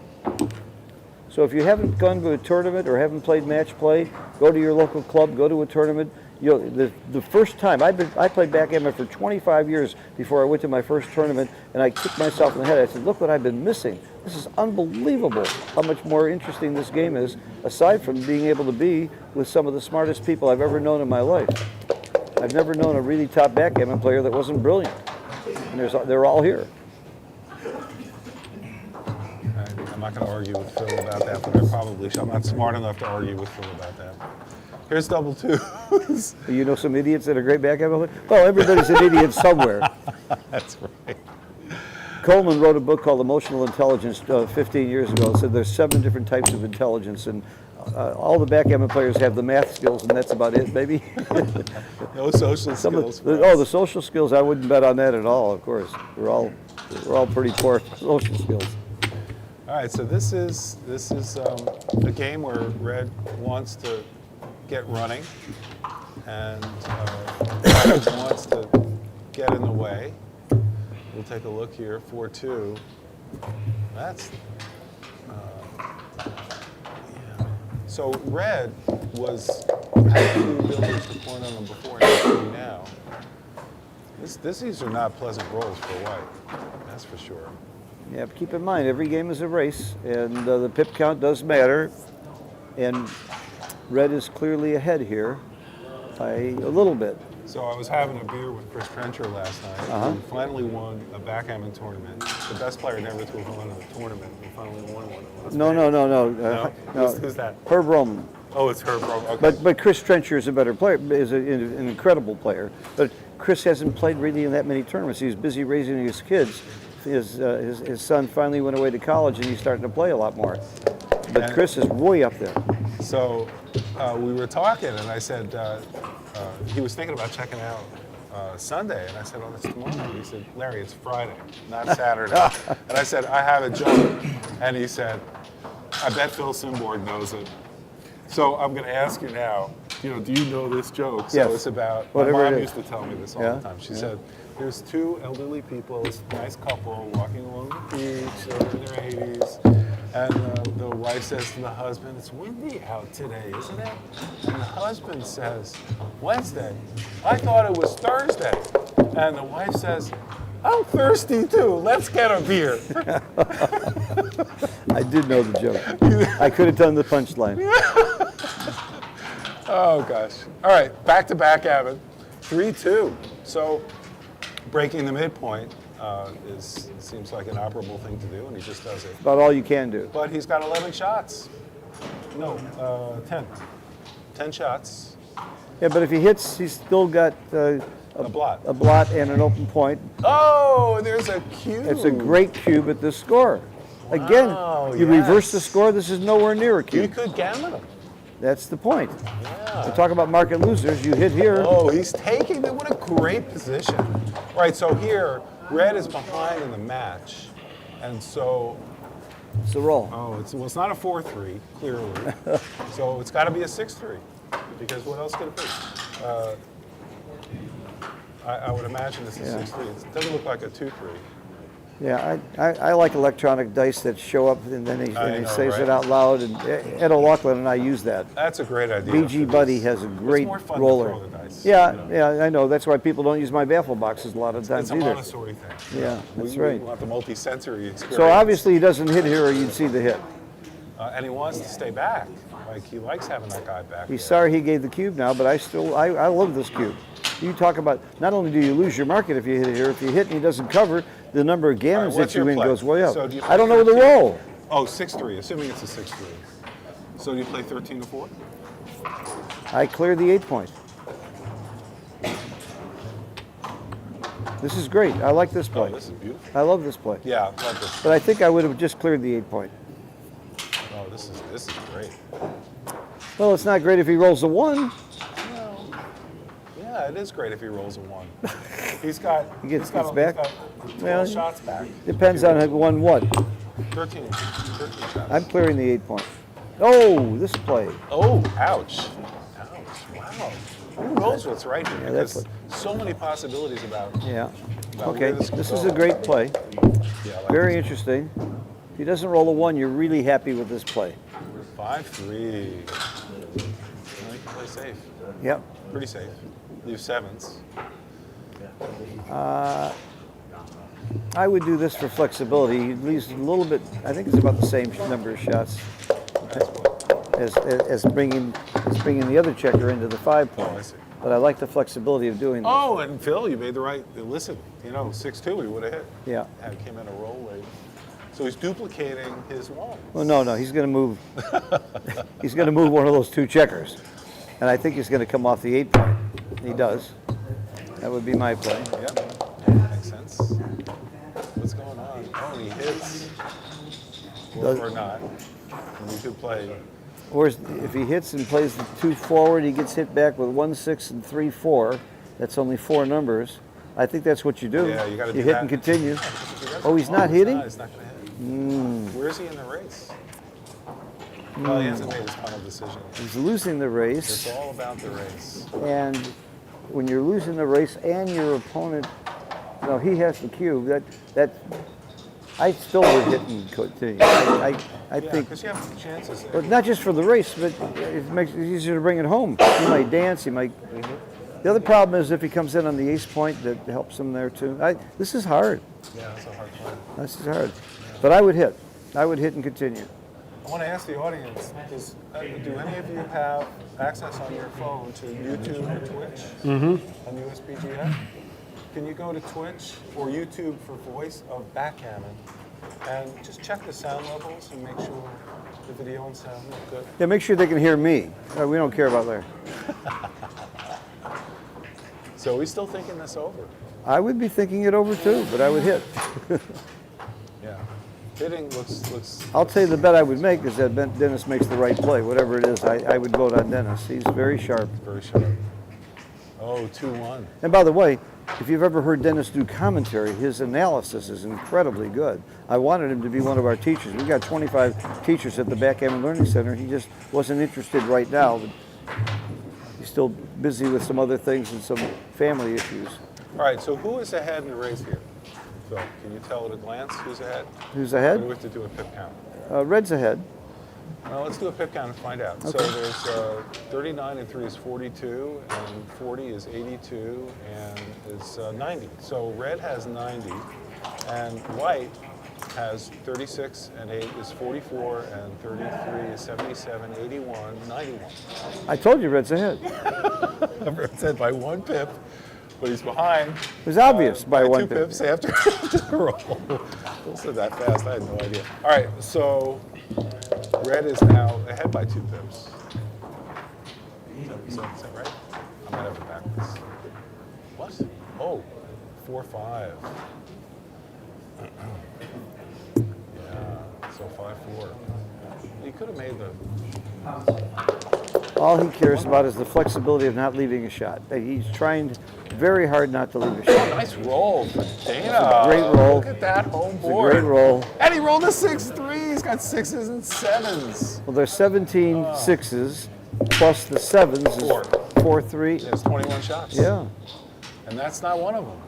B: So if you haven't gone to a tournament or haven't played match play, go to your local club, go to a tournament. The first time, I played backgammon for 25 years before I went to my first tournament, and I kicked myself in the head. I said, look what I've been missing. This is unbelievable how much more interesting this game is, aside from being able to be with some of the smartest people I've ever known in my life. I've never known a really top backgammon player that wasn't brilliant, and they're all here.
A: I'm not going to argue with Phil about that, but I'm not smart enough to argue with Phil about that. Here's double 2s.
B: You know some idiots that are great backgammon players? Well, everybody's an idiot somewhere.
A: That's right.
B: Coleman wrote a book called Emotional Intelligence 15 years ago. It said there's 7 different types of intelligence, and all the backgammon players have the math skills, and that's about it, maybe.
A: No social skills.
B: The social skills, I wouldn't bet on that at all, of course. We're all pretty poor social skills.
A: All right, so this is a game where Red wants to get running and wants to get in the way. We'll take a look here, 4-2. That's, yeah. So Red had 2 abilities to point on them before and 3 now. These are not pleasant rolls for White, that's for sure.
B: Yeah, but keep in mind, every game is a race, and the pip count does matter, and Red is clearly ahead here by a little bit.
A: So I was having a beer with Chris Trencher last night. He finally won a backgammon tournament. The best player never to have won a tournament. He finally won one.
B: No.
A: No? Who's that?
B: Herb Roman.
A: Oh, it's Herb Roman. Okay.
B: But Chris Trencher is a better player, is an incredible player. But Chris hasn't played really in that many tournaments. He's busy raising his kids. His son finally went away to college, and he's starting to play a lot more. But Chris is way up there.
A: So we were talking, and I said, he was thinking about checking out Sunday, and I said, oh, that's tomorrow. He said, Larry, it's Friday, not Saturday. And I said, I have a joke. And he said, I bet Phil Simborg knows it. So I'm going to ask you now, do you know this joke? So
B: Yes.
A: It's about,
B: Whatever
A: my mom
B: it is.
A: used to tell me this all the time. She said, there's two elderly people, this nice couple, walking along the beach, they're in their 80s, and the wife says to the husband, it's windy out today, isn't it? And the husband says, Wednesday, I thought it was Thursday. And the wife says, I'm thirsty too, let's get a beer.
B: I did know the joke. I could have done the punchline.
A: Oh gosh. All right, back to backgammon. 3-2. So breaking the midpoint seems like an operable thing to do, and he just does it.
B: About all you can do.
A: But he's got 11 shots. No, 10. 10 shots.
B: Yeah, but if he hits, he's still got
A: A blot.
B: a blot and an open point.
A: Oh, there's a cube.
B: It's a great cube at this score. Again, you reverse the score. This is nowhere near a
A: You
B: cube.
A: could gammon him.
B: That's the point.
A: Yeah.
B: We talk about market losers. You hit here.
A: Oh, he's taking it. What a great position. Right, so here, red is behind in the match. And so,
B: It's a roll.
A: it's not a 4-3, clearly. So it's got to be a 6-3. Because what else could it be? I would imagine it's a 6-3. It doesn't look like a 2-3.
B: Yeah, I like electronic dice that show up and then he
A: know,
B: says
A: right?
B: it out loud. And Ed O'Loughlin and I use that.
A: That's a great idea.
B: BG Buddy has a great
A: It's more fun
B: roller.
A: to throw the dice.
B: Yeah, I know. That's why people don't use my baffle boxes a lot of times
A: It's a
B: either.
A: Montessori thing.
B: Yeah, that's
A: we
B: right.
A: want the multi-sensory experience.
B: So obviously he doesn't hit here or you'd see the hit.
A: And he wants to stay back. Like, he likes having that guy back.
B: He's
A: there.
B: sorry he gave the cube now, but I love this cube. You talk about, not only do you lose your market if you hit it here, if you hit and he doesn't cover, the number of gammons
A: what's
B: that you
A: your
B: win
A: play?
B: goes way up.
A: So do you
B: I don't know the
A: 13?
B: roll.
A: Oh, 6-3, assuming it's a 6-3. So do you play 13-4?
B: I clear the 8 point. This is great. I like this play.
A: Oh, this is beautiful.
B: I love this play.
A: Yeah, I love this.
B: But I think I would have just cleared the 8 point.
A: Oh, this is great.
B: Well, it's not great if he rolls a 1.
A: Yeah, it is great if he rolls a 1. He's got,
B: He gets
A: he's got
B: back?
A: 12
B: Well,
A: shots back.
B: Depends on one what.
A: 13 shots.
B: I'm clearing the 8 point. Oh, this play.
A: Oh, ouch. Ouch, wow. Who knows what's right here?
B: that's
A: Because so many possibilities about
B: Yeah.
A: about
B: Okay,
A: where this could
B: this
A: go.
B: is a great play.
A: Yeah, I like
B: Very
A: this.
B: interesting. If he doesn't roll a 1, you're really happy with this play.
A: 5-3. You can play safe.
B: Yep.
A: Pretty safe. Leave sevens.
B: I would do this for flexibility. He leaves a little bit, I think it's about the same number of shots as bringing the other checker into the 5 point.
A: I see.
B: But I like the flexibility of doing this.
A: Oh, and Phil, you made the right. Listen, 6-2, he would have hit.
B: Yeah.
A: Had came in a roll late. So he's duplicating his ones.
B: Well, no, he's going to move. He's going to move one of those 2 checkers, and I think he's going to come off the 8 point. He does. That would be my play.
A: Yep. Makes sense. What's going on? Oh, he hits. Or not. And we could play.
B: Or if he hits and plays the 2 forward, he gets hit back with 1, 6, and 3, 4. That's only 4 numbers. I think that's what you do.
A: Yeah, you got to do
B: You hit
A: that.
B: and continue.
A: Yeah,
B: Oh, he's not hitting?
A: He's not going to hit. Where is he in the race? Well, he hasn't made his final decision.
B: He's losing the race.
A: It's all about the race.
B: And when you're losing the race and your opponent, he has the cube. That I still would hit and continue. I
A: Yeah,
B: think,
A: because you have chances there.
B: but not just for the race, but it makes it easier to bring it home. He might dance. He might. The other problem is if he comes in on the ace point, that helps him there too. This is hard.
A: Yeah, that's a hard play.
B: This is hard. But I would hit. I would hit and continue.
A: I want to ask the audience, do any of you have access on your phone to YouTube or Twitch on USBGF? Can you go to Twitch or YouTube for Voice of Backgammon and just check the sound levels and make sure the video and sound look good?
B: Yeah, make sure they can hear me. We don't care about Larry.
A: So are we still thinking this over?
B: I would be thinking it over too, but I would hit.
A: Yeah. Hitting looks.
B: I'll tell you the bet I would make is that Dennis makes the right play. Whatever it is, I would vote on Dennis. He's very sharp.
A: Very sharp. Oh, 2-1.
B: And by the way, if you've ever heard Dennis do commentary, his analysis is incredibly good. I wanted him to be one of our teachers. We've got 25 teachers at the Backgammon Learning Center. He just wasn't interested right now, but he's still busy with some other things and some family issues.
A: All right, so who is ahead in the race here? So can you tell at a glance who's ahead?
B: Who's
A: Or
B: ahead?
A: do we have to do a pip count?
B: Red's ahead.
A: Well, let's do a pip count and find out.
B: Okay.
A: So there's 39 and 3 is 42, and 40 is 82, and it's 90. So red has 90, and white has 36 and 8 is 44, and 33 is 77, 81, 91.
B: I told you Red's ahead.
A: Red's ahead by 1 pip, but he's behind.
B: It was obvious by 1
A: 2
B: pip.
A: pips after the roll. Who said that fast? I had no idea. All right, so red is now ahead by 2 pips. Is that right? I might have it backwards. What? Oh, 4-5. Yeah, so 5-4. You could have made the.
B: All he cares about is the flexibility of not leaving a shot. He's trying very hard not to leave a shot.
A: Nice roll for Dana.
B: Great roll.
A: Look at that home
B: It's a
A: board.
B: great roll.
A: And he rolled a 6-3. He's got 6s and 7s.
B: Well, there's 17 sixes plus the 7s is 4-3.
A: There's 21 shots.
B: Yeah.
A: And that's not one of them.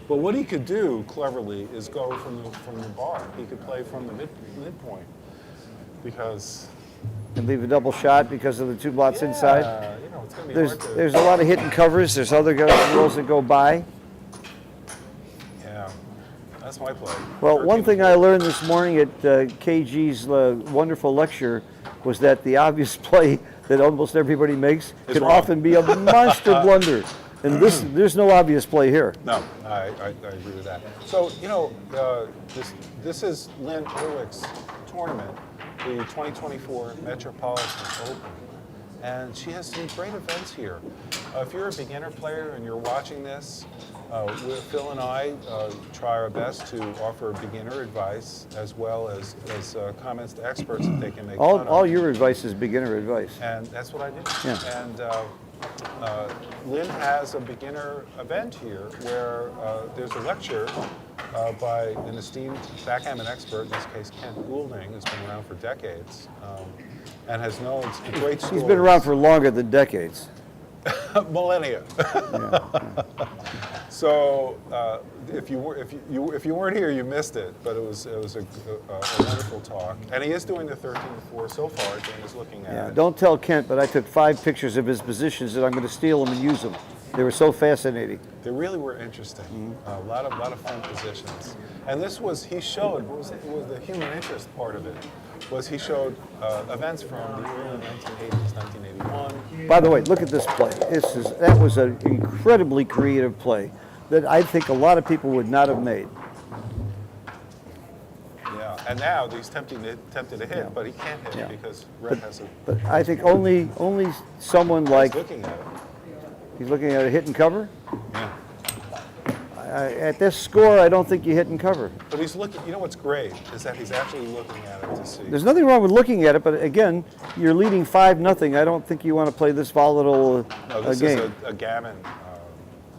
A: But what he could do cleverly is go from the bar. He could play from the midpoint because
B: And leave a double shot because of the 2 blots inside.
A: you know, it's going to be
B: There's
A: hard to.
B: there's a lot of hidden covers. There's other rolls that go by.
A: Yeah, that's my play.
B: Well, one
A: 13.
B: thing I learned this morning at KG's wonderful lecture was that the obvious play that almost everybody makes can
A: wrong.
B: often be a monster blunder. And there's no obvious play here.
A: No, I agree with that. So, you know, this is Lynn Ehrlich's tournament, the 2024 Metropolitan Open. And she has some great events here. If you're a beginner player and you're watching this, Phil and I try our best to offer beginner advice as well as comments to experts that they can make fun of.
B: All your advice is beginner advice.
A: And that's what I did.
B: Yeah.
A: And Lynn has a beginner event here where there's a lecture by an esteemed backgammon expert, in this case Kent Goulding, who's been around for decades and has known great stories.
B: He's been around for longer than decades.
A: Millennia. So if you weren't here, you missed it. But it was a wonderful talk, and he is doing the 13-4 so far. Jane is looking at
B: Yeah,
A: it.
B: don't tell Kent, but I took 5 pictures of his positions and I'm going to steal them and use them. They were so fascinating.
A: They really were interesting. A lot of fun positions. And this was he showed was the human interest part of it. Was he showed events from the early 1980s, 1981.
B: By the way, look at this play. That was an incredibly creative play that I think a lot of people would not have made.
A: Yeah, and now he's tempted to hit, but he can't hit
B: Yeah.
A: because red has a.
B: But I think only someone like
A: He's looking at it.
B: he's looking at a hit and cover.
A: Yeah.
B: At this score, I don't think you hit and cover.
A: But he's looking. You know what's great is that he's actually looking at it to see.
B: There's nothing wrong with looking at it, but again, you're leading 5-0. I don't think you want to play this volatile
A: No, this
B: game.
A: is a gammon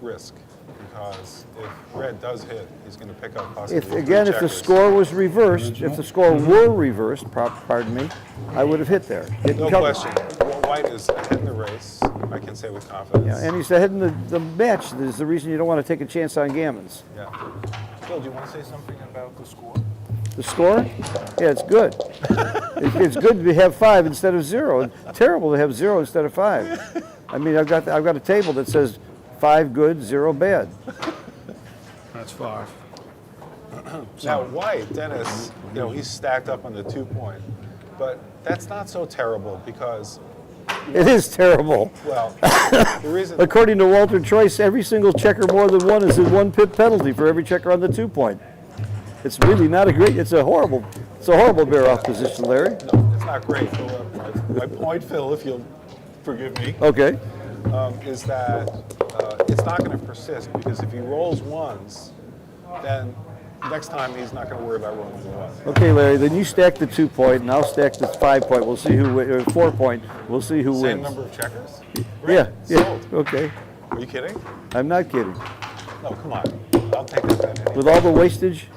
A: risk because if red does hit, he's going to pick up possibly.
B: If the
A: checkers.
B: score was reversed, if the score were reversed, pardon me, I would have hit there. Hit and
A: No
B: cover.
A: question. Well, white is ahead in the race. I can say with confidence.
B: Yeah, and he's ahead in the match. This is the reason you don't want to take a chance on gammons.
A: Yeah. Phil, do you want to say something about the score?
B: The score? Yeah, it's good. It's good to have 5 instead of 0. It's terrible to have 0 instead of 5. I mean, I've got a table that says 5 good, 0 bad.
C: That's 5.
A: Now, white, Dennis, you know, he's stacked up on the 2-point, but that's not so terrible because,
B: It is terrible.
A: well, the reason,
B: According to Walter Troyce, every single checker more than one is in 1 pip penalty for every checker on the 2-point. It's really not a great. It's a horrible bear-off position, Larry.
A: no, it's not great. My point, Phil, if you'll forgive me,
B: Okay.
A: is that it's not going to persist because if he rolls ones, then next time he's not going to worry about rolling the one.
B: Okay, Larry. Then you stack the 2-point, and I'll stack the 5-point. We'll see who or 4-point. We'll see who
A: Same
B: wins.
A: number of checkers?
B: Yeah.
A: Great,
B: Yeah.
A: sold.
B: Okay.
A: Are you kidding?
B: I'm not kidding.
A: No, come on. I'll take that bet anyway.
B: With all the wastage.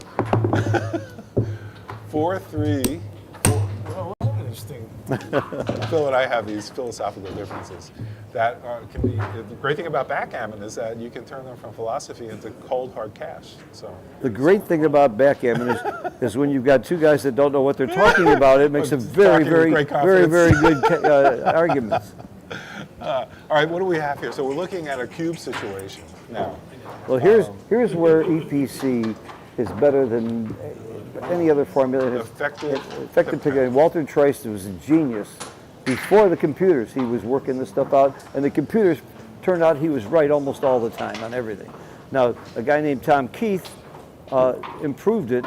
A: 4-3. Well, interesting. Phil and I have these philosophical differences that can be. The great thing about backgammon is that you can turn them from philosophy into cold hard cash. So
B: The great thing about backgammon is when you've got two guys that don't know what they're talking about, it makes a very,
A: Talking with
B: very,
A: great
B: very, very
A: confidence.
B: good arguments.
A: all right, what do we have here? So we're looking at a cube situation now.
B: Well, here's where EPC is better than any other formula. Effective picking. Walter Troyce was a genius. Before the computers, he was working this stuff out, and the computers turned out he was right almost all the time on everything. Now, a guy named Tom Keith improved it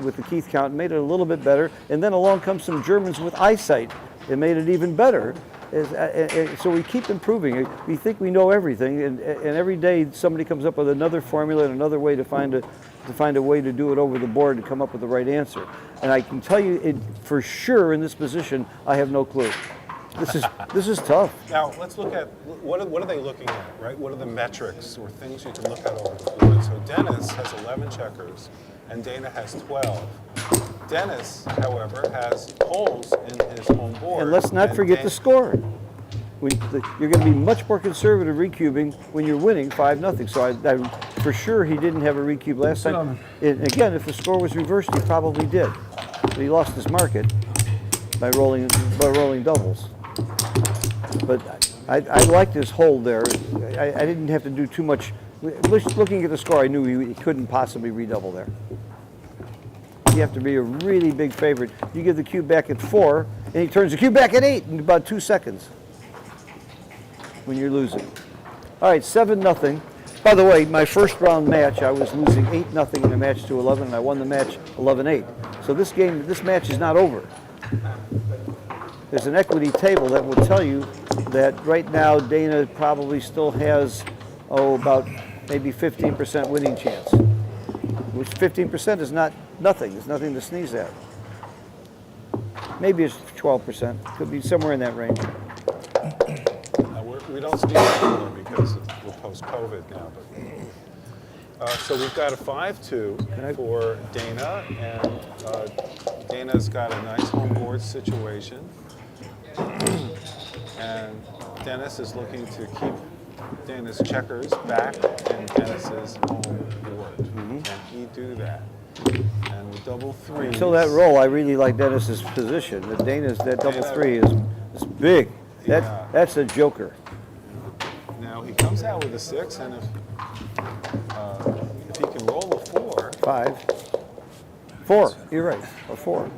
B: with the Keith count, made it a little bit better, and then along comes some Germans with eyesight and made it even better. So we keep improving. We think we know everything, and every day somebody comes up with another formula and another way to find a way to do it over the board and come up with the right answer. And I can tell you for sure in this position, I have no clue. This is tough.
A: Now let's look at what are they looking at, right? What are the metrics or things you can look at over the board? So Dennis has 11 checkers, and Dana has 12. Dennis, however, has holes in his home board.
B: And let's not forget the score. You're going to be much more conservative recubing when you're winning 5-0. So I for sure he didn't have a recube last time. And again, if the score was reversed, he probably did. But he lost his market by rolling doubles. But I liked his hold there. I didn't have to do too much. Looking at the score, I knew he couldn't possibly redouble there. You have to be a really big favorite. You give the cube back at 4, and he turns the cube back at 8 in about 2 seconds when you're losing. All right, 7-0. By the way, my first round match, I was losing 8-0 in a match to 11, and I won the match 11-8. So this match is not over. There's an equity table that will tell you that right now Dana probably still has, about maybe 15% winning chance, which 15% is not nothing. It's nothing to sneeze at. Maybe it's 12%. Could be somewhere in that range.
A: We don't speak anymore because we're post-COVID now. But, so we've got a 5-2 for Dana, and Dana's got a nice home board situation. And Dennis is looking to keep Dana's checkers back in Dennis's home board. Can he do that? And with double threes.
B: Until that roll, I really like Dennis's position. That double three is big. That's a joker.
A: Now he comes out with a 6, and if he can roll a 4.
B: 5. 4. You're right. A 4.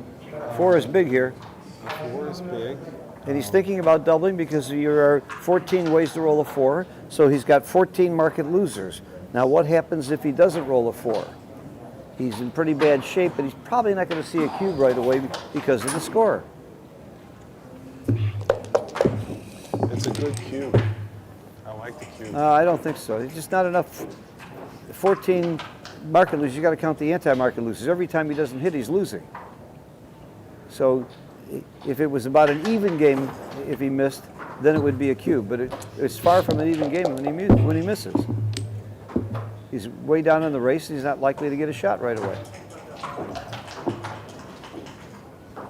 B: 4 is big here.
A: A 4 is big.
B: And he's thinking about doubling because there are 14 ways to roll a 4. So he's got 14 market losers. Now what happens if he doesn't roll a 4? He's in pretty bad shape, but he's probably not going to see a cube right away because of the score.
A: It's a good cube. I like the cube.
B: I don't think so. It's just not enough. 14 market losers, you got to count the anti-market losers. Every time he doesn't hit, he's losing. So if it was about an even game, if he missed, then it would be a cube. But it's far from an even game when he misses. He's way down in the race, and he's not likely to get a shot right away.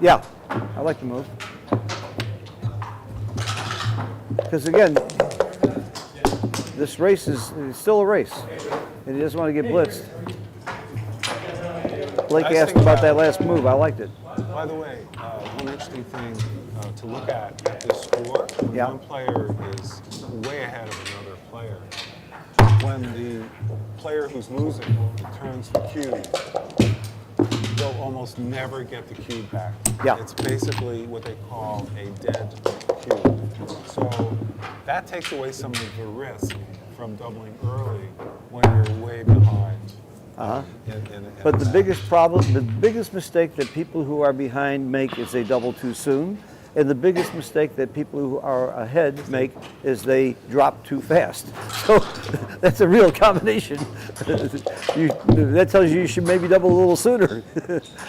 B: Yeah, I like the move. Because again, this race is still a race, and he doesn't want to get blitzed. Blake asked about that last move. I liked it.
A: By the way, one interesting thing to look at this score, when one player is way ahead of another player, when the player who's losing turns the cube, they'll almost never get the cube back.
B: Yeah.
A: It's basically what they call a dead cube. So that takes away some of the risk from doubling early when you're way behind.
B: But the biggest problem, the biggest mistake that people who are behind make is they double too soon. And the biggest mistake that people who are ahead make is they drop too fast. So that's a real combination. That tells you should maybe double a little sooner.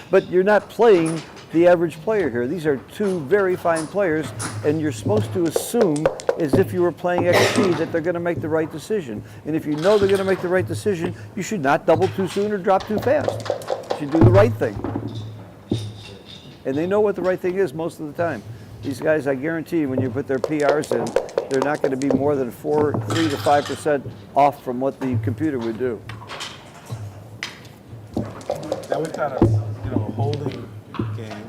B: But you're not playing the average player here. These are two very fine players, and you're supposed to assume, as if you were playing XP, that they're going to make the right decision. And if you know they're going to make the right decision, you should not double too soon or drop too fast. You should do the right thing. And they know what the right thing is most of the time. These guys, I guarantee you, when you put their PRs in, they're not going to be more than 3 to 5% off from what the computer would do.
A: Now we've got a holding game.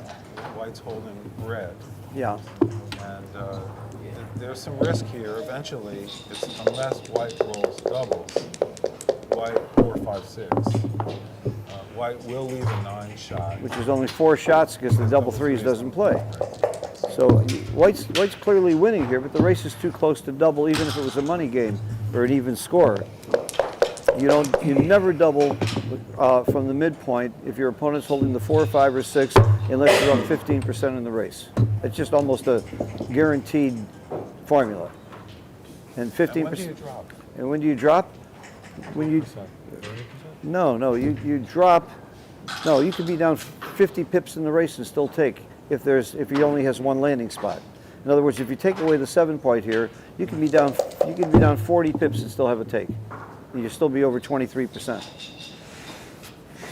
A: White's holding red.
B: Yeah.
A: And there's some risk here. Eventually, unless white rolls doubles, white 4, 5, 6. White will leave a 9 shot.
B: Which is only 4 shots because the double threes doesn't play. So white's clearly winning here, but the race is too close to double, even if it was a money game or an even score. You never double from the midpoint if your opponent's holding the 4, 5, or 6, unless you're up 15% in the race. It's just almost a guaranteed formula. And 15%.
A: And when do you drop?
B: And when do you drop? When you No, you drop. No, you could be down 50 pips in the race and still take if he only has 1 landing spot. In other words, if you take away the 7-point here, you can be down 40 pips and still have a take. You'll still be over 23%.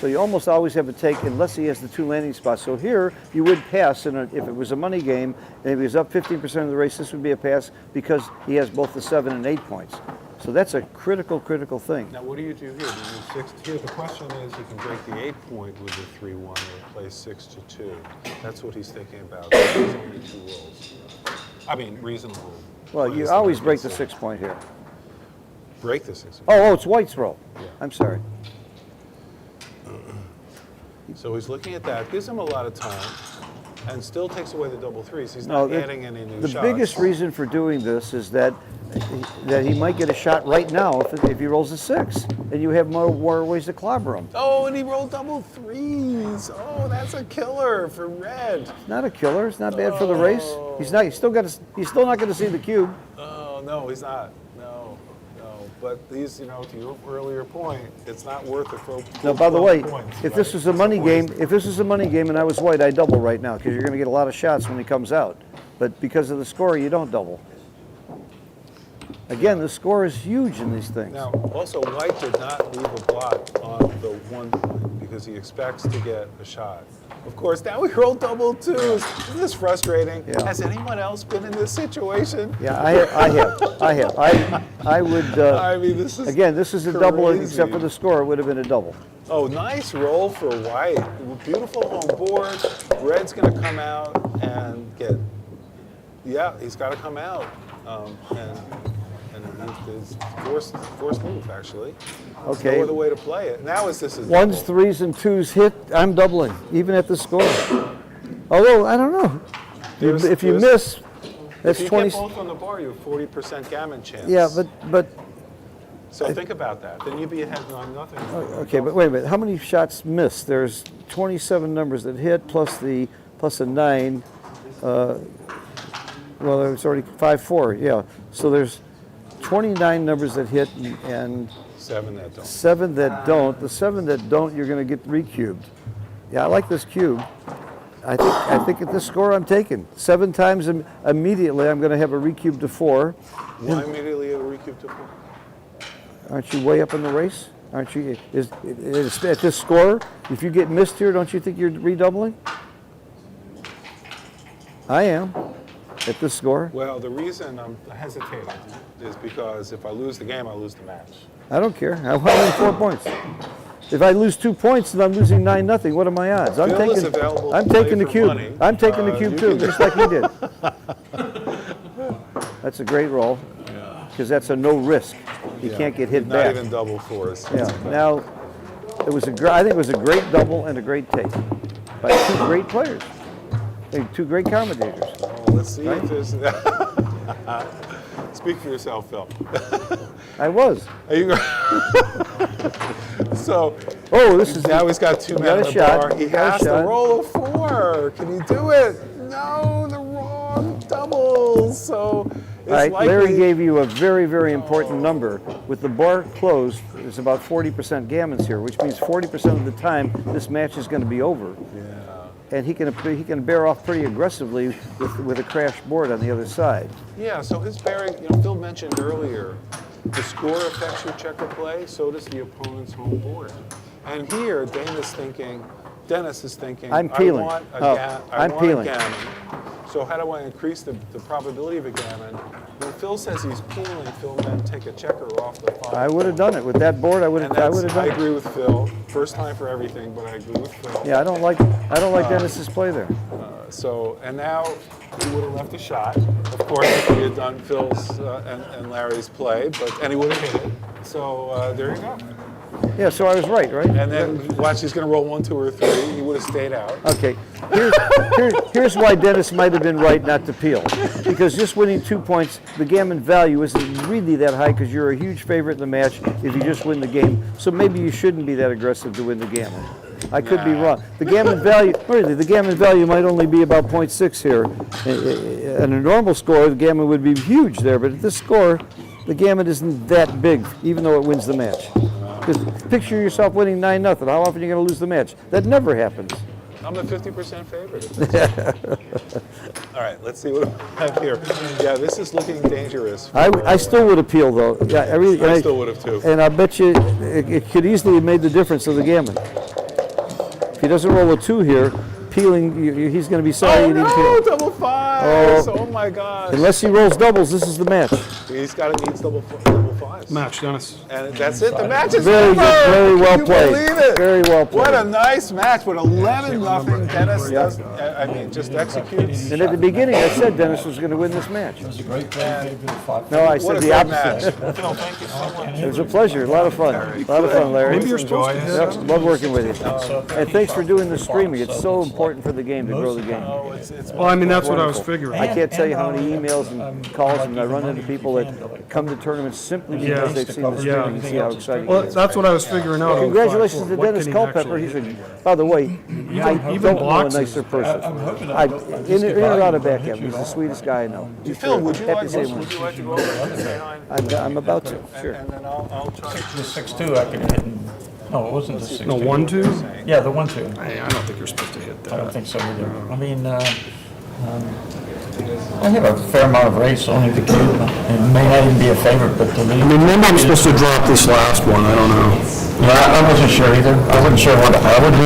B: So you almost always have a take unless he has the 2 landing spots. So here you would pass if it was a money game and if he was up 15% of the race, this would be a pass because he has both the 7 and 8 points. So that's a critical thing.
A: Now, what do you do here? Do you 6? Here, the question is, you can break the 8-point with the 3-1 or play 6 to 2. That's what he's thinking about. There's only 2 rolls. I mean, reasonable.
B: Well, you always break the 6-point here.
A: Break the 6.
B: Oh, it's white's roll.
A: Yeah.
B: I'm sorry.
A: So he's looking at that. Gives him a lot of time. And still takes away the double threes. He's not adding any new shots.
B: The biggest reason for doing this is that he might get a shot right now if he rolls a 6, and you have more ways to clobber him.
A: Oh, and he rolled double threes. Oh, that's a killer for red.
B: It's not a killer. It's not bad for the race. He's still not going to see the cube.
A: Oh no, he's not. No. But these, to your earlier point, it's not worth it for.
B: Now, by the way,
A: points,
B: if this was a money game, and I was white, I'd double right now because you're going to get a lot of shots when he comes out. But because of the score, you don't double. Again, the score is huge in these things.
A: Now, also, white did not leave a blot on the 1 point because he expects to get a shot. Of course, now we roll double 2s. Isn't this frustrating?
B: Yeah.
A: Has anyone else been in this situation?
B: Yeah, I have. I would.
A: I mean, this is
B: this is a double,
A: crazy.
B: except for the score, it would have been a double.
A: Oh, nice roll for white. Beautiful home board. Red's going to come out and get. Yeah, he's got to come out. And it's forced move, actually.
B: Okay.
A: There's no other way to play it. Now this is
B: 1s, 3s, and 2s hit, I'm doubling, even at the score. Although, I don't know. If you miss, that's
A: if you
B: 20.
A: get both on the bar, you have 40% gammon chance.
B: Yeah, but.
A: So think about that. Then you'd be ahead 9-0.
B: Okay, but wait a minute. How many shots missed? There's 27 numbers that hit plus a 9. Well, there's already 5-4. Yeah. So there's 29 numbers that hit and
A: 7 that don't.
B: 7 that don't. The 7 that don't, you're going to get recubed. Yeah, I like this cube. I think at this score I'm taking 7 times immediately. I'm going to have a recube to 4.
A: Why immediately a recube to 4?
B: Aren't you way up in the race? Aren't you? Is at this score, if you get missed here, don't you think you're redoubling? I am. At this score?
A: Well, the reason I'm hesitating is because if I lose the game, I lose the match.
B: I don't care. I win 4 points. If I lose 2 points and I'm losing 9-0, what are my odds? I'm
A: Bill is available to
B: I'm
A: play
B: taking the
A: for
B: cube.
A: money.
B: I'm taking the cube
A: You
B: too,
A: can-
B: just like he did. That's a great roll. Because that's a no risk. you can't get hit
A: Not
B: back.
A: even double force.
B: Yeah. Now, I think it was a great double and a great take by two great players, two great commentators.
A: Well, let's see if there's. Speak for yourself, Phil.
B: I was.
A: Are you? So.
B: Oh, this is
A: now he's got two men
B: got
A: on
B: a
A: the
B: shot.
A: bar. He
B: Got a
A: has to
B: shot.
A: roll a 4. Can he do it? No, the wrong doubles. So. It's
B: All right,
A: likely,
B: Larry gave you a very, very important number. With the bar closed, there's about 40% gammons here, which means 40% of the time this match is going to be over.
A: Yeah.
B: And he can bear off pretty aggressively with a crash board on the other side.
A: Yeah, so his bearing, Phil mentioned earlier, the score affects your checker play, so does the opponent's home board. And here, Dennis is thinking,
B: I'm peeling.
A: I want a gammon. So how do I increase the probability of a gammon? When Phil says he's peeling, Phil then take a checker off the 5.
B: I would have done it with that board. I would have done
A: I
B: it.
A: agree with Phil. First time for everything, but I agree with Phil.
B: Yeah, I don't like Dennis's play there.
A: And now he would have left a shot. Of course, if he had done Phil's and Larry's play, and he would have hit it. So there you go.
B: Yeah, so I was right?
A: And then watch, he's going to roll 1, 2, or 3. He would have stayed out.
B: Okay, here's why Dennis might have been right not to peel. Because just winning 2 points, the gammon value isn't really that high because you're a huge favorite in the match if you just win the game. So maybe you shouldn't be that aggressive to win the gammon. I could be wrong. The gammon value might only be about 0.6 here. At a normal score, the gammon would be huge there, but at this score, the gammon isn't that big, even though it wins the match. Because picture yourself winning 9-0. How often are you going to lose the match? That never happens.
A: I'm the 50% favorite. All right, let's see what we have here. Yeah, this is looking dangerous.
B: I still would appeal, though. Yeah,
A: I still would have, too.
B: And I bet you it could easily have made the difference of the gammon. If he doesn't roll a 2 here, peeling, he's going to be sorry he didn't peel.
A: Double 5s. Oh, my gosh.
B: Unless he rolls doubles, this is the match.
A: He's double 5s.
C: Match, Dennis.
A: And that's it. The match is
B: Very
A: over.
B: good, very well
A: Can you
B: played.
A: believe it?
B: Very well played.
A: What a nice match. With 11-0. Dennis does, just executes.
B: And at the beginning, I said Dennis was going to win this match. No, I said
A: What a
B: the
A: good
B: opposite.
A: match. Phil, thank you so much.
B: It was a pleasure. A lot of fun. A lot of fun, Larry.
C: Maybe you're supposed to.
B: Yep, love working with you. And thanks for doing the streaming. It's so important for the game to grow the game.
C: Well, I mean, that's what I was figuring.
B: I can't tell you how many emails and calls and I run into people that come to tournaments simply because they've seen the streaming and see how exciting
C: Well,
B: it is.
C: that's what I was figuring out.
B: Congratulations to
C: What
B: Dennis
C: can he
B: Culpepper.
C: actually
B: He's by the way, I don't know a
C: blocks
B: nicer person. In or out of Backgammon, he's the sweetest guy I know.
A: Phil, would you
B: Happy
A: like
B: to say one.
A: to go over and say hi?
B: I'm about to, sure.
A: And then I'll try to.
D: The 6-2, I could hit. No, it wasn't the 6-2.
C: No, 1-2?
D: Yeah, the 1-2.
C: I don't think you're supposed to hit
D: I don't
C: that.
D: think so either. I mean, I have a fair amount of race, only the cube. It may not even be a favorite, but the lead.
C: I mean, maybe I'm supposed to drop this last one. I don't know.
D: Yeah, I wasn't sure either. I wasn't sure what I would do.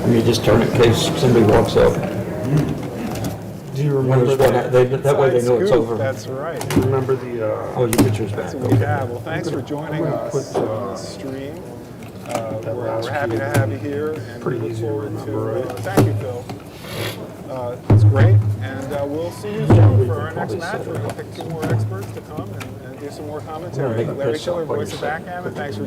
D: You just turn it in case somebody walks up.
C: Do you remember that?
D: That way they know it's over.
A: That's right.
C: Remember the,
D: Oh, your picture's back.
A: That's what we have. Well, thanks for joining us on this stream. We're happy to have you here, and we look forward to. Thank you, Phil. It's great, and we'll see you soon for our next match. We're going to pick 2 more experts to come and do some more commentary. Larry Shiller, voice of Backgammon. Thanks for.